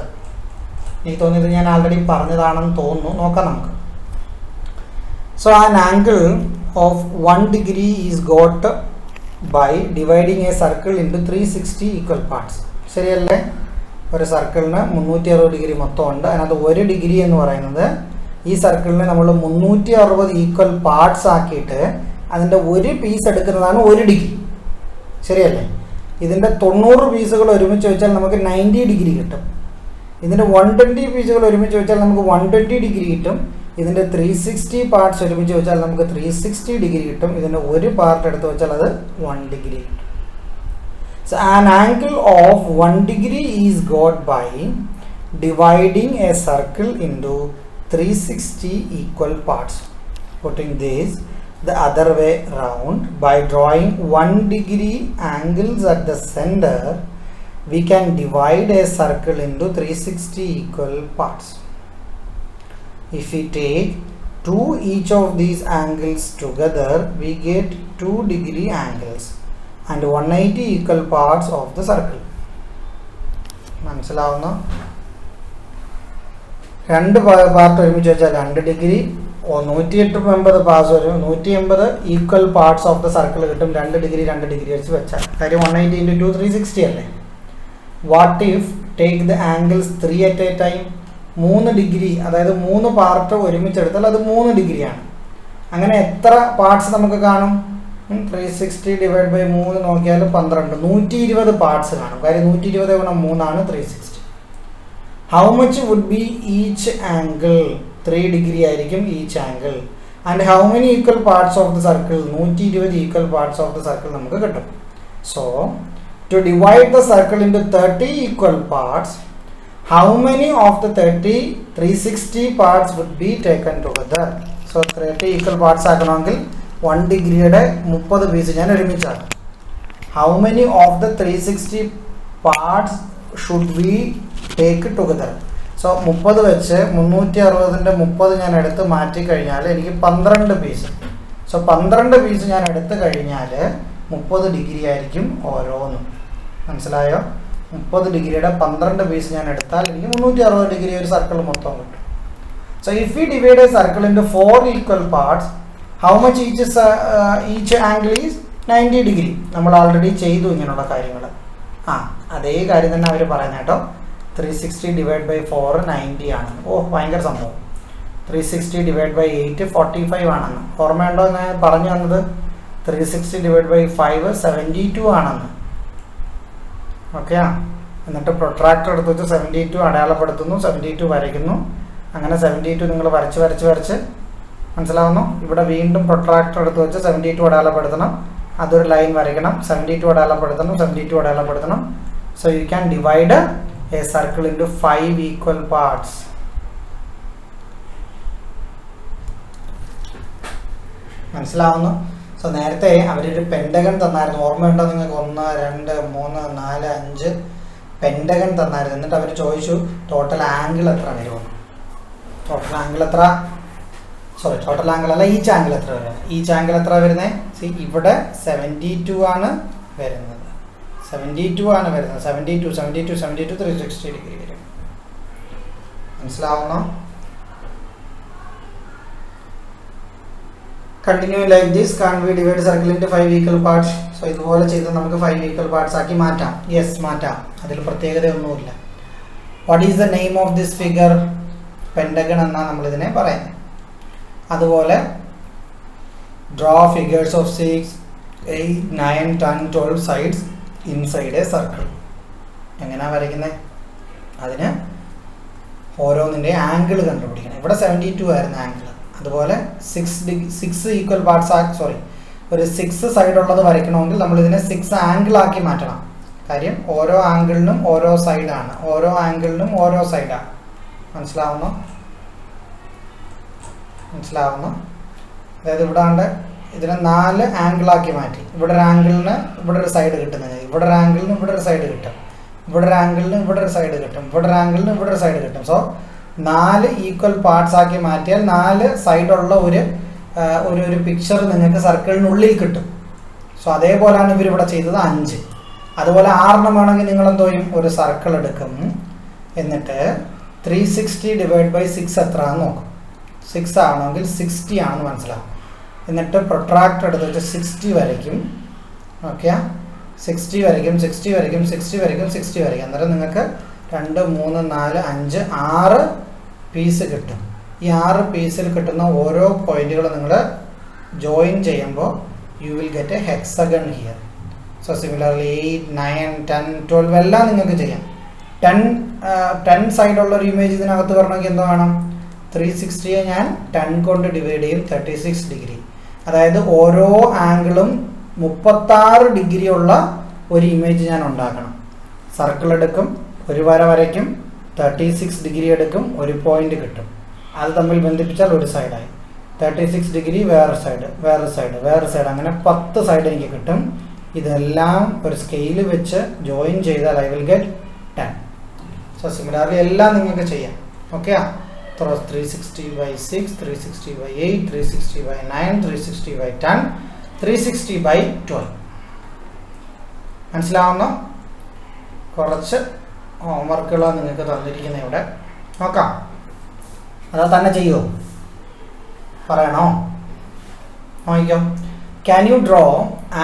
എനിക്ക് തോന്നിയത് ഞാൻ ആൾറെഡി പറഞ്ഞതാണെന്ന് തോന്നുന്നു. നോക്കാം നമുക്ക്. So an angle of 1 degree is got by dividing a circle into 360 equal parts. ശരിയല്ലേ? ഒരു സർക്കിളിന് 360 ഡിഗ്രി മൊത്തം ഉണ്ട്. അതിനകത്ത് 1 ഡിഗ്രി എന്ന് പറയുന്നത് ഈ സർക്കിളിനെ നമ്മൾ 360 ഈക്വൽ പാർട്സ് ആക്കിയിട്ട് അതിൻ്റെ ഒരു പീസ് എടുക്കുന്നതാണ് 1 ഡിഗ്രി. ശരിയല്ലേ? ഇതിൻ്റെ 90 പീസുകൾ ഒരുമിച്ച് വെച്ചാൽ നമുക്ക് 90 ഡിഗ്രി കിട്ടും. ഇതിൻ്റെ 120 പീസുകൾ ഒരുമിച്ച് വെച്ചാൽ നമുക്ക് 120 ഡിഗ്രി കിട്ടും. ഇതിൻ്റെ 360 പാർട്സ് ഒരുമിച്ച് വെച്ചാൽ നമുക്ക് 360 ഡിഗ്രി കിട്ടും. ഇതിൻ്റെ ഒരു പാർട്ട് എടുത്ത് വെച്ചാൽ അത് 1 ഡിഗ്രി കിട്ടും. So an angle of 1 degree is got by dividing a circle into 360 equal parts. Putting this the other way round, by drawing 1 degree angles at the center, we can divide a circle into 360 equal parts. If we take 2 each of these angles together, we get 2 degree angles and 180 equal parts of the circle. മനസ്സിലാവുന്നു? 2 part ഒരുമിച്ച് വെച്ചാൽ 2 degree 180 parts വരും. 180 equal parts of the circle കിട്ടും. 2 degree 2 degree വെച്ച് വെച്ചാൽ കാര്യം 180 × 2 360 അല്ലേ? What if take the angles 3 at a time? 3 degree, അതായത് 3 പാർട്ട് ഒരുമിച്ചെടുത്താൽ അത് 3 ഡിഗ്രിയാണ്. അങ്ങനെ എത്ര പാർട്സ് നമുക്ക് കാണും? 360 ഡിവൈഡ് ബൈ 3 നോക്കിയാൽ 12, 120 പാർട്സ് കാണും. കാര്യം 120 × 3 ആണ് 360. How much would be each angle? 3 degree ആയിരിക്കും each angle. And how many equal parts of the circle? 120 equal parts of the circle നമുക്ക് കിട്ടും. So to divide the circle into 30 equal parts, how many of the 30 360 parts would be taken together? So 30 equal parts ആക്കണമെങ്കിൽ 1 ഡിഗ്രിയുടെ 30 piece ഞാൻ ഒരുമിച്ചാക്കും. How many of the 360 parts should we take together? So 30 വെച്ച് 360ൻ്റെ 30 ഞാൻ എടുത്ത് മാറ്റി കഴിഞ്ഞാൽ എനിക്ക് 12 പീസ്. സോ 12 പീസ് ഞാൻ എടുത്തു കഴിഞ്ഞാൽ 30 ഡിഗ്രി ആയിരിക്കും ഓരോന്നും. മനസ്സിലായോ? 30 ഡിഗ്രിയുടെ 12 പീസ് ഞാൻ എടുത്താൽ എനിക്ക് 360 ഡിഗ്രി ഒരു സർക്കിൾ മൊത്തം കിട്ടും. So if we divide a circle into 4 equal parts, how much each angle is 90 degree. നമ്മൾ ആൾറെഡി ചെയ്തു ഇങ്ങനെയുള്ള കാര്യങ്ങൾ. അതേ കാര്യം തന്നെ അവർ പറയുന്നത് കേട്ടോ. 360 ഡിവൈഡ് ബൈ 4 90 ആണെന്ന്. ഭയങ്കര സംഭവം. 360 ഡിവൈഡ് ബൈ 8 45 ആണെന്ന്. ഓർമ്മയുണ്ടോ ഞാൻ പറഞ്ഞു തന്നത്? 360 ഡിവൈഡ് ബൈ 5 72 ആണെന്ന്. ഓക്കെയാ? എന്നിട്ട് പ്രൊട്രാക്ടർ എടുത്ത് വെച്ച് 72 അടയാളപ്പെടുത്തുന്നു, 72 വരയ്ക്കുന്നു. അങ്ങനെ 72 നിങ്ങൾ വരച്ച് മനസ്സിലാവുന്നു? ഇവിടെ വീണ്ടും പ്രൊട്രാക്ടർ എടുത്ത് വെച്ച് 72 അടയാളപ്പെടുത്തണം. അതൊരു ലൈൻ വരയ്ക്കണം. 72 അടയാളപ്പെടുത്തണം, 72 അടയാളപ്പെടുത്തണം. So you can divide a circle into 5 equal parts. മനസ്സിലാവുന്നു? സോ നേരത്തെ അവരൊരു പെൻഡഗൺ തന്നായിരുന്നു, ഓർമ്മയുണ്ടോ നിങ്ങൾക്ക്? 1 2 3 4 5 പെൻഡഗൺ തന്നായിരുന്നു. എന്നിട്ട് അവർ ചോദിച്ചു ടോട്ടൽ ആംഗിൾ എത്ര വരുമെന്ന്. ടോട്ടൽ ആംഗിൾ എത്ര, സോറി ടോട്ടൽ ആംഗിൾ അല്ല, ഈച്ച് ആംഗിൾ എത്ര വരുന്നത്? ഈച്ച് ആംഗിൾ എത്ര വരുന്നത്? സി ഇവിടെ 72 ആണ് വരുന്നത്, 72 ആണ് വരുന്നത്. 72 360 ഡിഗ്രി വരും. മനസ്സിലാവുന്നോ? Continue like this. Can we divide circle into 5 equal parts? So ഇതുപോലെ ചെയ്ത് നമുക്ക് 5 ഈക്വൽ പാർട്സ് ആക്കി മാറ്റാം. യെസ്, മാറ്റാം. അതിൽ പ്രത്യേകതയൊന്നുമില്ല. What is the name of this figure? Pentagon എന്നാണ് നമ്മളിതിനെ പറയുന്നത്. അതുപോലെ draw figures of 6, 8, 9, 10, 12 sides inside a circle. എങ്ങനെയാണ് വരയ്ക്കുന്നത്? അതിന് ഓരോന്നിൻ്റെ ആംഗിൾ കണ്ടുപിടിക്കണം. ഇവിടെ 72 ആയിരുന്നു ആംഗിൾ. അതുപോലെ 6 ഈക്വൽ പാർട്സ് ഒരു 6 സൈഡ് ഉള്ളത് വരയ്ക്കണമെങ്കിൽ നമ്മൾ ഇതിനെ 6 ആംഗിൾ ആക്കി മാറ്റണം. കാര്യം ഓരോ ആംഗിളിനും ഓരോ സൈഡാണ്, ഓരോ ആംഗിളിനും ഓരോ സൈഡാണ്. മനസ്സിലാവുന്നു? അതായത് ഇവിടെ ഉണ്ട്, ഇതിനെ 4 ആംഗിളാക്കി മാറ്റി. ഇവിടെ ഒരു ആംഗിളിന് ഇവിടെ ഒരു സൈഡ് കിട്ടുന്നത്, ഇവിടെ ഒരു ആംഗിളിന് ഇവിടെ ഒരു സൈഡ് കിട്ടും, ഇവിടെ ഒരു ആംഗിളിന് ഇവിടെ ഒരു സൈഡ് കിട്ടും, ഇവിടെ ഒരു ആംഗിളിന് ഇവിടെ ഒരു സൈഡ് കിട്ടും. സോ 4 ഈക്വൽ പാർട്സ് ആക്കി മാറ്റിയാൽ 4 സൈഡുള്ള ഒരു പിക്ചർ നിങ്ങൾക്ക് സർക്കിളിനുള്ളിൽ കിട്ടും. സോ അതേപോലെയാണ് ഇവരിവിടെ ചെയ്തത് 5. അതുപോലെ 6 വേണമെങ്കിൽ നിങ്ങൾ എന്തോ ചെയ്യും? ഒരു സർക്കിൾ എടുക്കും, എന്നിട്ട് 360 ഡിവൈഡ് ബൈ 6 എത്രയാണെന്ന് നോക്കും. 6 ആണെങ്കിൽ 60 ആണെന്ന് മനസ്സിലാവും. എന്നിട്ട് പ്രൊട്രാക്ടർ എടുത്ത് വെച്ച് 60 വരയ്ക്കും. ഓക്കെ, 60 വരയ്ക്കും. അന്നേരം നിങ്ങൾക്ക് 2 3 4 5 6 പീസ് കിട്ടും. ഈ 6 പീസിൽ കിട്ടുന്ന ഓരോ പോയിന്റുകൾ നിങ്ങൾ ജോയിൻ ചെയ്യുമ്പോൾ you will get A hexagon here. So similarly 8, 9, 10, 12 എല്ലാം നിങ്ങൾക്ക് ചെയ്യാം. 10 സൈഡുള്ള ഒരു ഇമേജ് ഇതിനകത്ത് വരണമെങ്കിൽ എന്തോ വേണം? 360യെ ഞാൻ 10 കൊണ്ട് ഡിവൈഡ് ചെയ്യും, 36 ഡിഗ്രി. അതായത് ഓരോ ആംഗിളും 36 ഡിഗ്രി ഉള്ള ഒരു ഇമേജ് ഞാൻ ഉണ്ടാക്കണം. സർക്കിൾ എടുക്കും, ഒരു വര വരയ്ക്കും, 36 ഡിഗ്രി എടുക്കും, ഒരു പോയിന്റ് കിട്ടും. അത് തമ്മിൽ ബന്ധിപ്പിച്ചാൽ ഒരു സൈഡായി. 36 ഡിഗ്രി വേറെ സൈഡ്, അങ്ങനെ 10 സൈഡ് എനിക്ക് കിട്ടും. ഇതെല്ലാം ഒരു സ്കെയിൽ വെച്ച് ജോയിൻ ചെയ്താൽ I will get 10. So similarly എല്ലാം നിങ്ങൾക്ക് ചെയ്യാം. Okay, 360 by 6, 360 by 8, 360 by 9, 360 by 10, 360 by 12. മനസ്സിലാവുന്നോ? കുറച്ച് ഹോംവർക്കുകളാണ് നിങ്ങൾക്ക് തന്നിരിക്കുന്നത് ഇവിടെ. നോക്കാം, അതാ തന്നെ ചെയ്യുമോ? പറയണോ? നോക്കിക്കോ. Can you draw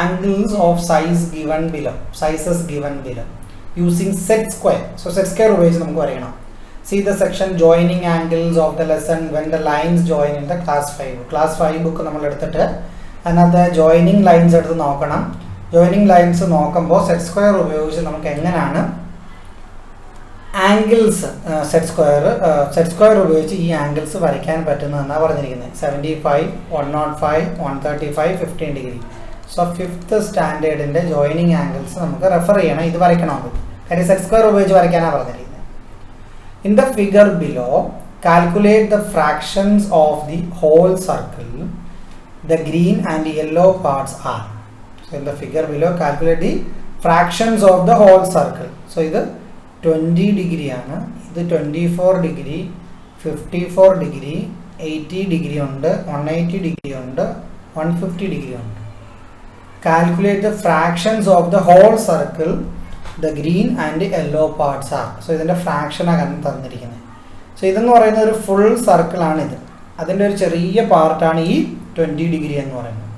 angles of sizes given below using set square? So set square ഉപയോഗിച്ച് നമുക്ക് വരയ്ക്കണം. See the section joining angles of the lesson when the lines join in the class 5. Class 5 book നമ്മൾ എടുത്തിട്ട് അതിനകത്ത് joining lines എടുത്ത് നോക്കണം. Joining lines നോക്കുമ്പോൾ set square ഉപയോഗിച്ച് നമുക്ക് എങ്ങനെയാണ് ആംഗിൾസ് സെറ്റ് സ്ക്വയർ ഉപയോഗിച്ച് ഈ ആംഗിൾസ് വരയ്ക്കാൻ പറ്റുന്നതെന്നാണ് പറഞ്ഞിരിക്കുന്നത്. 75, 105, 135, 15 ഡിഗ്രി. സോ 5th സ്റ്റാൻഡേർഡിൻ്റെ ജോയിനിങ് ആംഗിൾസ് നമുക്ക് റെഫർ ചെയ്യണം. ഇത് വരയ്ക്കണമെങ്കിൽ കാര്യം സെറ്റ് സ്ക്വയർ ഉപയോഗിച്ച് വരയ്ക്കാനാണ് പറഞ്ഞിരിക്കുന്നത്. In the figure below, calculate the fractions of the whole circle. The green and yellow parts are. So in the figure below, calculate the fractions of the whole circle. So ഇത് 20 degree ആണ്, ഇത് 24 degree, 54 degree, 80 degree ഉണ്ട്, 180 degree ഉണ്ട്, 150 degree ഉണ്ട്. Calculate the fractions of the whole circle. The green and yellow parts are. So ഇതിൻ്റെ ഫ്രാക്ഷനാണ് തന്നിരിക്കുന്നത്. So ഇതെന്ന് പറയുന്നത് ഒരു ഫുൾ സർക്കിളാണിത്. അതിൻ്റെ ഒരു ചെറിയ പാർട്ടാണ് ഈ 20 ഡിഗ്രി എന്ന് പറയുന്നത്.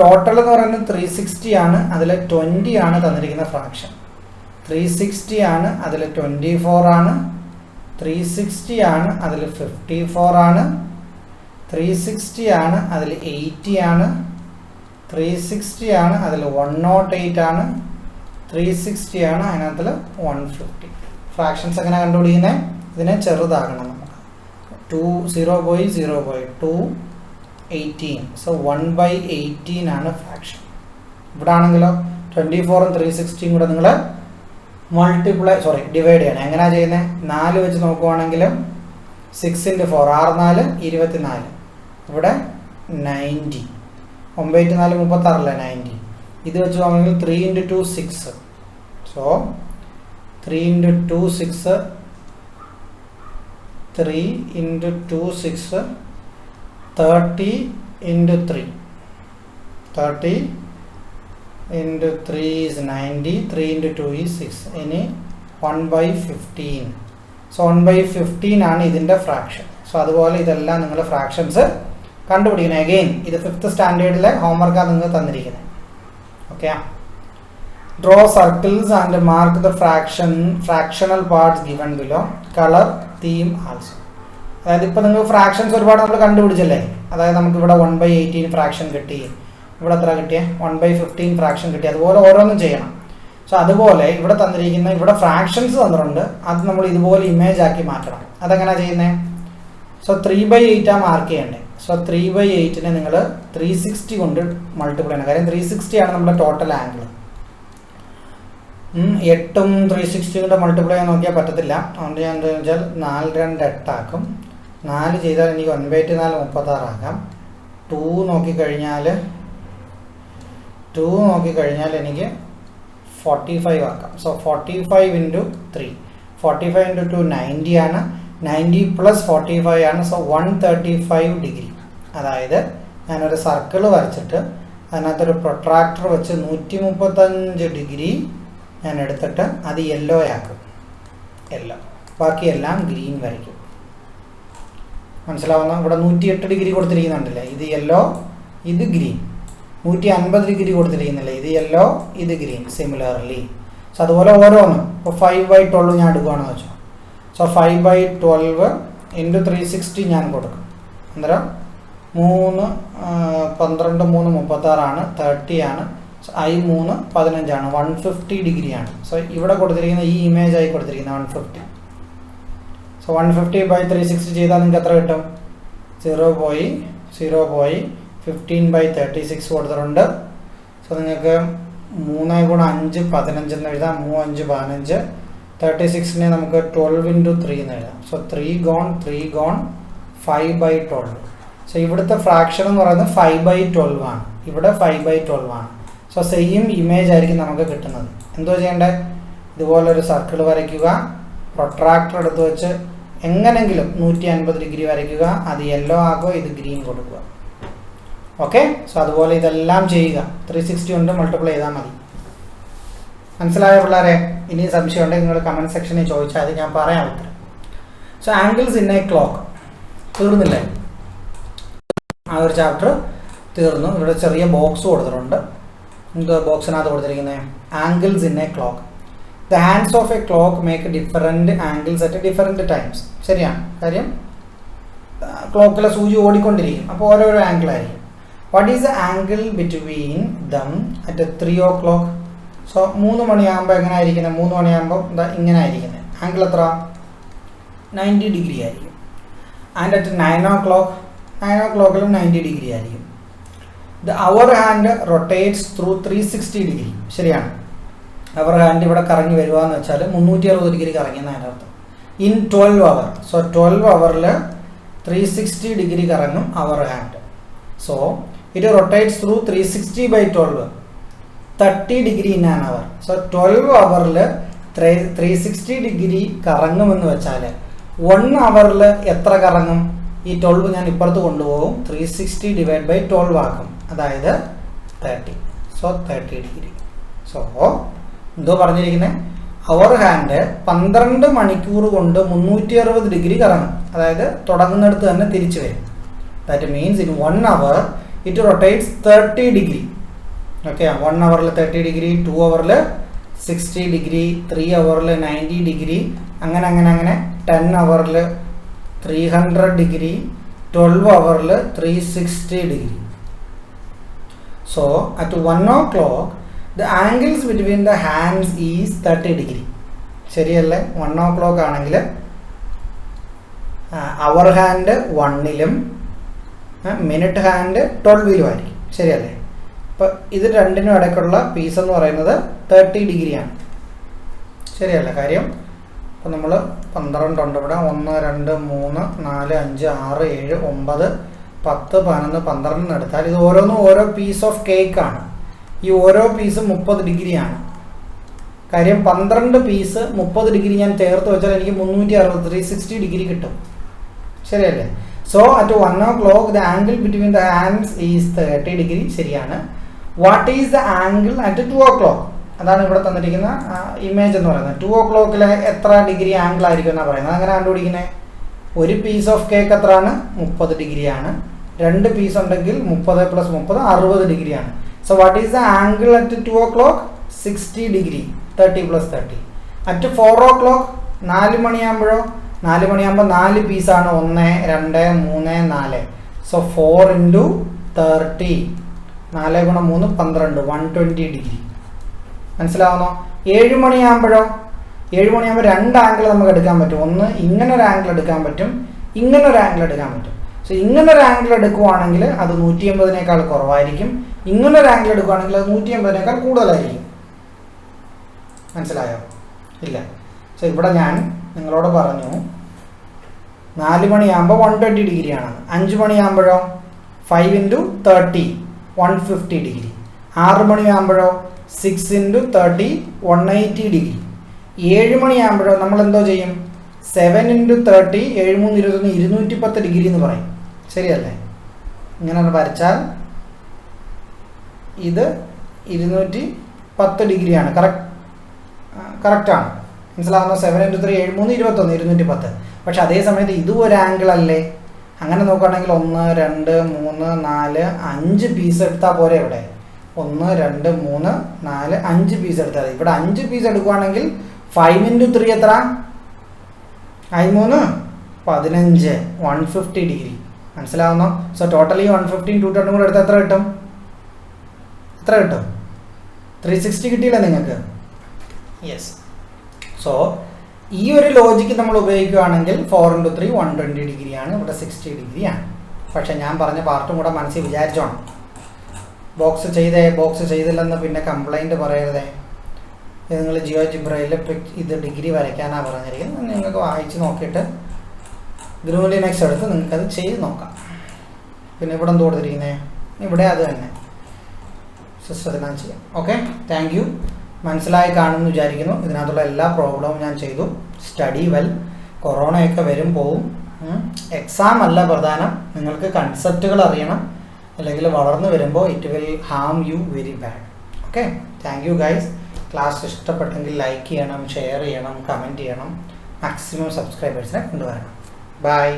ടോട്ടൽ എന്ന് പറയുന്നത് 360 ആണ്, അതിൽ 20 ആണ് തന്നിരിക്കുന്ന ഫ്രാക്ഷൻ. 360 ആണ്, അതിൽ 24 ആണ്, 360 ആണ്, അതിൽ 54 ആണ്, 360 ആണ്, അതിൽ 80 ആണ്, 360 ആണ്, അതിൽ 108 ആണ്, 360 ആണ്, അതിനകത്തിൽ 150. ഫ്രാക്ഷൻസ് എങ്ങനെ കണ്ടുപിടിക്കുന്നത്? ഇതിനെ ചെറുതാകണം നമുക്ക്. 0.2 18. സോ 1/18 ആണ് ഫ്രാക്ഷൻ. ഇവിടെ ആണെങ്കിലോ 24ഉം 360യും കൂടെ നിങ്ങൾ ഡിവൈഡ് ചെയ്യണം. എങ്ങനെയാണ് ചെയ്യുന്നത്? 4 വെച്ച് നോക്കുവാണെങ്കിൽ 6 × 4 6 4 24. ഇവിടെ 90. 9×4 36 90. ഇത് വെച്ച് നോക്കുകയാണെങ്കിൽ 3 × 2 6. So 3 × 2 6 3 × 2 6 30 × 3 30 × 3 is 90. 3 × 2 is 6. ഇനി 1/15. സോ 1/15 ആണ് ഇതിൻ്റെ ഫ്രാക്ഷൻ. സോ അതുപോലെ ഇതെല്ലാം നിങ്ങൾ ഫ്രാക്ഷൻസ് കണ്ടുപിടിക്കണം. അഗെയിൻ ഇത് 5th സ്റ്റാൻഡേർഡിലെ ഹോംവർക്കാണ് നിങ്ങൾ തന്നിരിക്കുന്നത്. Okay, draw circles and mark the fractional parts given below. Colour theme also. അതായത് ഇപ്പോൾ നിങ്ങൾ ഫ്രാക്ഷൻസ് ഒരുപാട് നമ്മൾ കണ്ടുപിടിച്ചല്ലേ. അതായത് നമുക്കിവിടെ 1/18 ഫ്രാക്ഷൻ കിട്ടി, ഇവിടെ എത്ര കിട്ടിയ 1/15 ഫ്രാക്ഷൻ കിട്ടി. അതുപോലെ ഓരോന്നും ചെയ്യണം. സോ അതുപോലെ ഇവിടെ തന്നിരിക്കുന്ന ഇവിടെ ഫ്രാക്ഷൻസ് തന്നിട്ടുണ്ട്, അത് നമ്മൾ ഇതുപോലെ ഇമേജ് ആക്കി മാറ്റണം. അതെങ്ങനെയാണ് ചെയ്യുന്നത്? സോ 3/8 മാർക്ക് ചെയ്യണ്ടേ. സോ 3/8 നിങ്ങൾ 360 കൊണ്ട് മൾട്ടിപ്ലൈ ചെയ്യണം. കാര്യം 360 ആണ് നമ്മുടെ ടോട്ടൽ ആംഗിൾ. 8ഉം 360 കൊണ്ട് മൾട്ടിപ്ലൈ ചെയ്യാൻ നോക്കിയാൽ പറ്റത്തില്ല. അതുകൊണ്ട് ഞാൻ എന്താണെന്ന് വെച്ചാൽ 4 2 8 ആക്കും. 4 ചെയ്താൽ എനിക്ക് 1/4 36 ആക്കാം. 2 നോക്കിക്കഴിഞ്ഞാൽ എനിക്ക് 45 ആക്കാം. സോ 45 × 3 45 × 2 90 ആണ്. 90 + 45 ആണ്. So 135 degree. അതായത് ഞാനൊരു സർക്കിൾ വരച്ചിട്ട് അതിനകത്തൊരു പ്രൊട്രാക്ടർ വെച്ച് 135 ഡിഗ്രി ഞാൻ എടുത്തിട്ട് അത് യെല്ലോ ആക്കും. യെല്ലോ, ബാക്കിയെല്ലാം ഗ്രീൻ വരയ്ക്കും. മനസ്സിലാവുന്ന? ഇവിടെ 108 ഡിഗ്രി കൊടുത്തിരിക്കുന്നുണ്ടല്ലേ, ഇത് യെല്ലോ, ഇത് ഗ്രീൻ. 150 ഡിഗ്രി കൊടുത്തിരിക്കുന്നില്ലേ, ഇത് യെല്ലോ, ഇത് ഗ്രീൻ. സിമിലർലി സോ അതുപോലെ ഓരോന്നും. ഇപ്പോൾ 5/12 ഞാൻ എടുക്കുകയാണെന്ന് വെച്ചോ. സോ 5/12 × 360 ഞാൻ കൊടുക്കും. അന്നേരം 3 12 3 36 ആണ്, 30 ആണ്. I3 15 ആണ്, 150 ഡിഗ്രിയാണ്. സോ ഇവിടെ കൊടുത്തിരിക്കുന്ന ഈ ഇമേജ് ആയി കൊടുത്തിരിക്കുന്ന 150. സോ 150/360 ചെയ്താൽ നിങ്ങൾക്ക് എത്ര കിട്ടും? 0.0 15/36 കൊടുത്തിട്ടുണ്ട്. സോ നിങ്ങൾക്ക് 3 × 5 15 എന്ന് എഴുതാം. 3 5 15. 36നെ നമുക്ക് 12 × 3 എന്ന് എഴുതാം. So 3 gone 5/12. സോ ഇവിടുത്തെ ഫ്രാക്ഷൻ എന്ന് പറയുന്നത് 5/12 ആണ്, ഇവിടെ 5/12 ആണ്. സോ സെയിം ഇമേജ് ആയിരിക്കും നമുക്ക് കിട്ടുന്നത്. എന്തോ ചെയ്യേണ്ടത്? ഇതുപോലൊരു സർക്കിൾ വരയ്ക്കുക, പ്രൊട്രാക്ടർ എടുത്ത് വെച്ച് എങ്ങനെങ്കിലും 150 ഡിഗ്രി വരയ്ക്കുക, അത് യെല്ലോ ആക്കുക, ഇത് ഗ്രീൻ കൊടുക്കുക. ഓക്കെ, സോ അതുപോലെ ഇതെല്ലാം ചെയ്യുക. 360 കൊണ്ട് മൾട്ടിപ്ലൈ ചെയ്താൽ മതി. മനസ്സിലായ പിള്ളേരെ? ഇനി സംശയം ഉണ്ടെങ്കിൽ നിങ്ങൾ കമൻറ്റ് സെക്ഷനിൽ ചോദിച്ചാൽ അത് ഞാൻ പറയാം ഉത്തരം. So angles in A clock തീർന്നില്ലേ? ആ ഒരു ചാപ്റ്റർ തീർന്നു. ഇവിടെ ചെറിയ ബോക്സ് കൊടുത്തിട്ടുണ്ട്. എന്ത് ബോക്സിനകത്ത് കൊടുത്തിരിക്കുന്നത്? Angles in A clock. The hands of A clock make different angles at different times. ശരിയാണ്. കാര്യം ക്ലോക്കിലെ സൂചി ഓടിക്കൊണ്ടിരിക്കും, അപ്പോൾ ഓരോരോ ആംഗിൾ ആയിരിക്കും. What is the angle between them at 3 o'clock? So 3 മണിയാകുമ്പോൾ എങ്ങനെ ആയിരിക്കുന്നത്? 3 മണിയാകുമ്പോൾ എന്താ ഇങ്ങനെ ആയിരിക്കുന്നത്. ആംഗിൾ എത്ര? 90 ഡിഗ്രി ആയിരിക്കും. ആൻഡ് അറ്റ് 9 o'clock 9 o'clockലും 90 ഡിഗ്രി ആയിരിക്കും. The hour hand rotates through 360 degree. ശരിയാണ്. അവർ ഹാൻഡ് ഇവിടെ കറങ്ങി വരിക എന്ന് വെച്ചാൽ 360 ഡിഗ്രി കറങ്ങിയെന്ന് അതിൻ്റെ അർത്ഥം. In 12 hours. സോ 12 hourൽ 360 ഡിഗ്രി കറങ്ങും hour hand. So it rotates through 360/12 30 degree in an hour. So 12 hourൽ 360 ഡിഗ്രി കറങ്ങുമെന്ന് വെച്ചാൽ 1 hourൽ എത്ര കറങ്ങും? ഈ 12 ഞാൻ ഇപ്പുറത്ത് കൊണ്ടുപോകും, 360/12 ആക്കും, അതായത് 30. So 30 degree. സോ എന്തോ പറഞ്ഞിരിക്കുന്നത്? അവർ ഹാൻഡ് 12 മണിക്കൂർ കൊണ്ട് 360 ഡിഗ്രി കറങ്ങും, അതായത് തുടങ്ങുന്നിടത്ത് തന്നെ തിരിച്ചു വരും. That means in 1 hour it rotates 30 degree. Okay, 1 hourൽ 30 degree, 2 hourൽ 60 degree, 3 hourൽ 90 degree, അങ്ങനെ 10 hourൽ 300 ഡിഗ്രി, 12 hourൽ 360 degree. So at 1 o'clock the angles between the hands is 30 degree. ശരിയല്ലേ? 1 o'clock ആണെങ്കിൽ അവർ ഹാൻഡ് 1ലും മിനിറ്റ് ഹാൻഡ് 12ലും ആയിരിക്കും. ശരിയല്ലേ? അപ്പോൾ ഇത് രണ്ടിനും ഇടയ്ക്കുള്ള പീസ് എന്ന് പറയുന്നത് 30 ഡിഗ്രിയാണ്. ശരിയല്ലേ കാര്യം? അപ്പോൾ നമ്മൾ 12 ഉണ്ട് ഇവിടെ. 1 2 3 4 5 6 7 9 10, 11, 12 എടുത്താൽ ഇത് ഓരോന്നും ഓരോ പീസ് ഓഫ് കേക്കാണ്. ഈ ഓരോ പീസും 30 ഡിഗ്രിയാണ്. കാര്യം 12 പീസ് 30 ഡിഗ്രി ഞാൻ ചേർത്ത് വെച്ചാൽ എനിക്ക് 360 ഡിഗ്രി കിട്ടും. ശരിയല്ലേ? So at 1 o'clock the angle between the hands is 30 degree. ശരിയാണ്. What is the angle at 2 o'clock? അതാണ് ഇവിടെ തന്നിരിക്കുന്ന ഇമേജ് എന്ന് പറയുന്നത്. 2 o'clock എത്ര ഡിഗ്രി ആംഗിൾ ആയിരിക്കും എന്നാണ് പറയുന്നത്. അങ്ങനെ കണ്ടുപിടിക്കുന്നത്, ഒരു പീസ് ഓഫ് കേക്ക് എത്രയാണ്? 30 ഡിഗ്രിയാണ്. 2 പീസ് ഉണ്ടെങ്കിൽ 30 + 30 60 ഡിഗ്രിയാണ്. So what is the angle at 2 o'clock? 60 degree. 30 + 30. At 4 o'clock 4 മണിയാകുമ്പോഴോ? 4 മണിയാകുമ്പോൾ 4 പീസാണ്. 1, 2, 3, 4. സോ 4 × 30. 4 × 3 12. 120 ഡിഗ്രി. മനസ്സിലാവുന്നോ? 7 മണിയാകുമ്പോഴോ? 7 മണിയാകുമ്പോൾ 2 ആംഗിൾ നമുക്ക് എടുക്കാൻ പറ്റും. ഒന്ന് ഇങ്ങനെ ഒരു ആംഗിൾ എടുക്കാൻ പറ്റും, ഇങ്ങനെ ഒരു ആംഗിൾ എടുക്കാൻ പറ്റും. സോ ഇങ്ങനെ ഒരു ആംഗിൾ എടുക്കുവാണെങ്കിൽ അത് 180നേക്കാൾ കുറവായിരിക്കും. ഇങ്ങനെ ഒരു ആംഗിൾ എടുക്കുവാണെങ്കിൽ അത് 180നേക്കാൾ കൂടുതലായിരിക്കും. മനസ്സിലായോ? ഇല്ല. സോ ഇവിടെ ഞാൻ നിങ്ങളോട് പറഞ്ഞു 4 മണിയാകുമ്പോൾ 120 ഡിഗ്രിയാണ്. 5 മണിയാകുമ്പോഴോ? 5 × 30 150 ഡിഗ്രി. 6 മണിയാകുമ്പോഴോ? 6 × 30 180 ഡിഗ്രി. 7 മണിയാകുമ്പോഴോ നമ്മൾ എന്തോ ചെയ്യും? 7 × 30 7 3 21 210 ഡിഗ്രി എന്ന് പറയും. ശരിയല്ലേ? ഇങ്ങനെ വരച്ചാൽ ഇത് 210 ഡിഗ്രിയാണ്. കറക്റ്റാണ്. മനസ്സിലാവുന്ന? 7 × 3 7 3 21 210. പക്ഷെ അതേ സമയത്ത് ഇതും ഒരു ആംഗിൾ അല്ലേ? അങ്ങനെ നോക്കുകയാണെങ്കിൽ 1 2 3 4 5 പീസ് എടുത്താൽ പോരെ? ഇവിടെ 1 2 3 4 5 പീസ് എടുത്താൽ മതി. ഇവിടെ 5 പീസ് എടുക്കുകയാണെങ്കിൽ 5 × 3 എത്ര? 3 15 150 ഡിഗ്രി. മനസ്സിലാവുന്നോ? സോ ടോട്ടലി 150 210 കൂടെ എടുത്താൽ എത്ര കിട്ടും? 360 കിട്ടിയില്ലേ നിങ്ങൾക്ക്? യെസ്. സോ ഈ ഒരു ലോജിക്ക് നമ്മൾ ഉപയോഗിക്കുകയാണെങ്കിൽ 4 × 3 120 ഡിഗ്രിയാണ്. ഇവിടെ 60 ഡിഗ്രിയാണ്. പക്ഷെ ഞാൻ പറഞ്ഞ പാർട്ടും കൂടെ മനസ്സിൽ വിചാരിച്ചോണം. ബോക്സ് ചെയ്തില്ലെന്ന് പിന്നെ കംപ്ലൈൻറ്റ് പറയരുതേ. ഇത് നിങ്ങൾ ജിയോജിബ്രയിൽ ഇത് ഡിഗ്രി വരയ്ക്കാനാണ് പറഞ്ഞിരിക്കുന്നത്. നിങ്ങൾക്ക് വായിച്ച് നോക്കിയിട്ട് ഗ്രൂലിനെക്സ് എടുത്ത് നിങ്ങൾക്കത് ചെയ്ത് നോക്കാം. പിന്നെ ഇവിടെ എന്ത് കൊടുത്തിരിക്കുന്നത്? ഇവിടെ അത് തന്നെ സിസ്റ്റത്തിനാണ് ചെയ്യാം. Okay, thank U. മനസ്സിലായി കാണുമെന്ന് വിചാരിക്കുന്നു. ഇതിനകത്തുള്ള എല്ലാ പ്രോബ്ലവും ഞാൻ ചെയ്തു. Study well. കൊറോണയൊക്കെ വരും പോവും. എക്സാം അല്ല പ്രധാനം, നിങ്ങൾക്ക് കൺസെപ്റ്റുകൾ അറിയണം. അല്ലെങ്കിൽ വളർന്നു വരുമ്പോൾ it will harm you very bad. Okay, thank you guys. Class ഇഷ്ടപ്പെട്ടെങ്കിൽ ലൈക്ക് ചെയ്യണം, ഷെയർ ചെയ്യണം, കമൻറ്റ് ചെയ്യണം. മാക്സിമം സബ്സ്ക്രൈബേഴ്സിനെ കൊണ്ടുവരണം. ബൈ.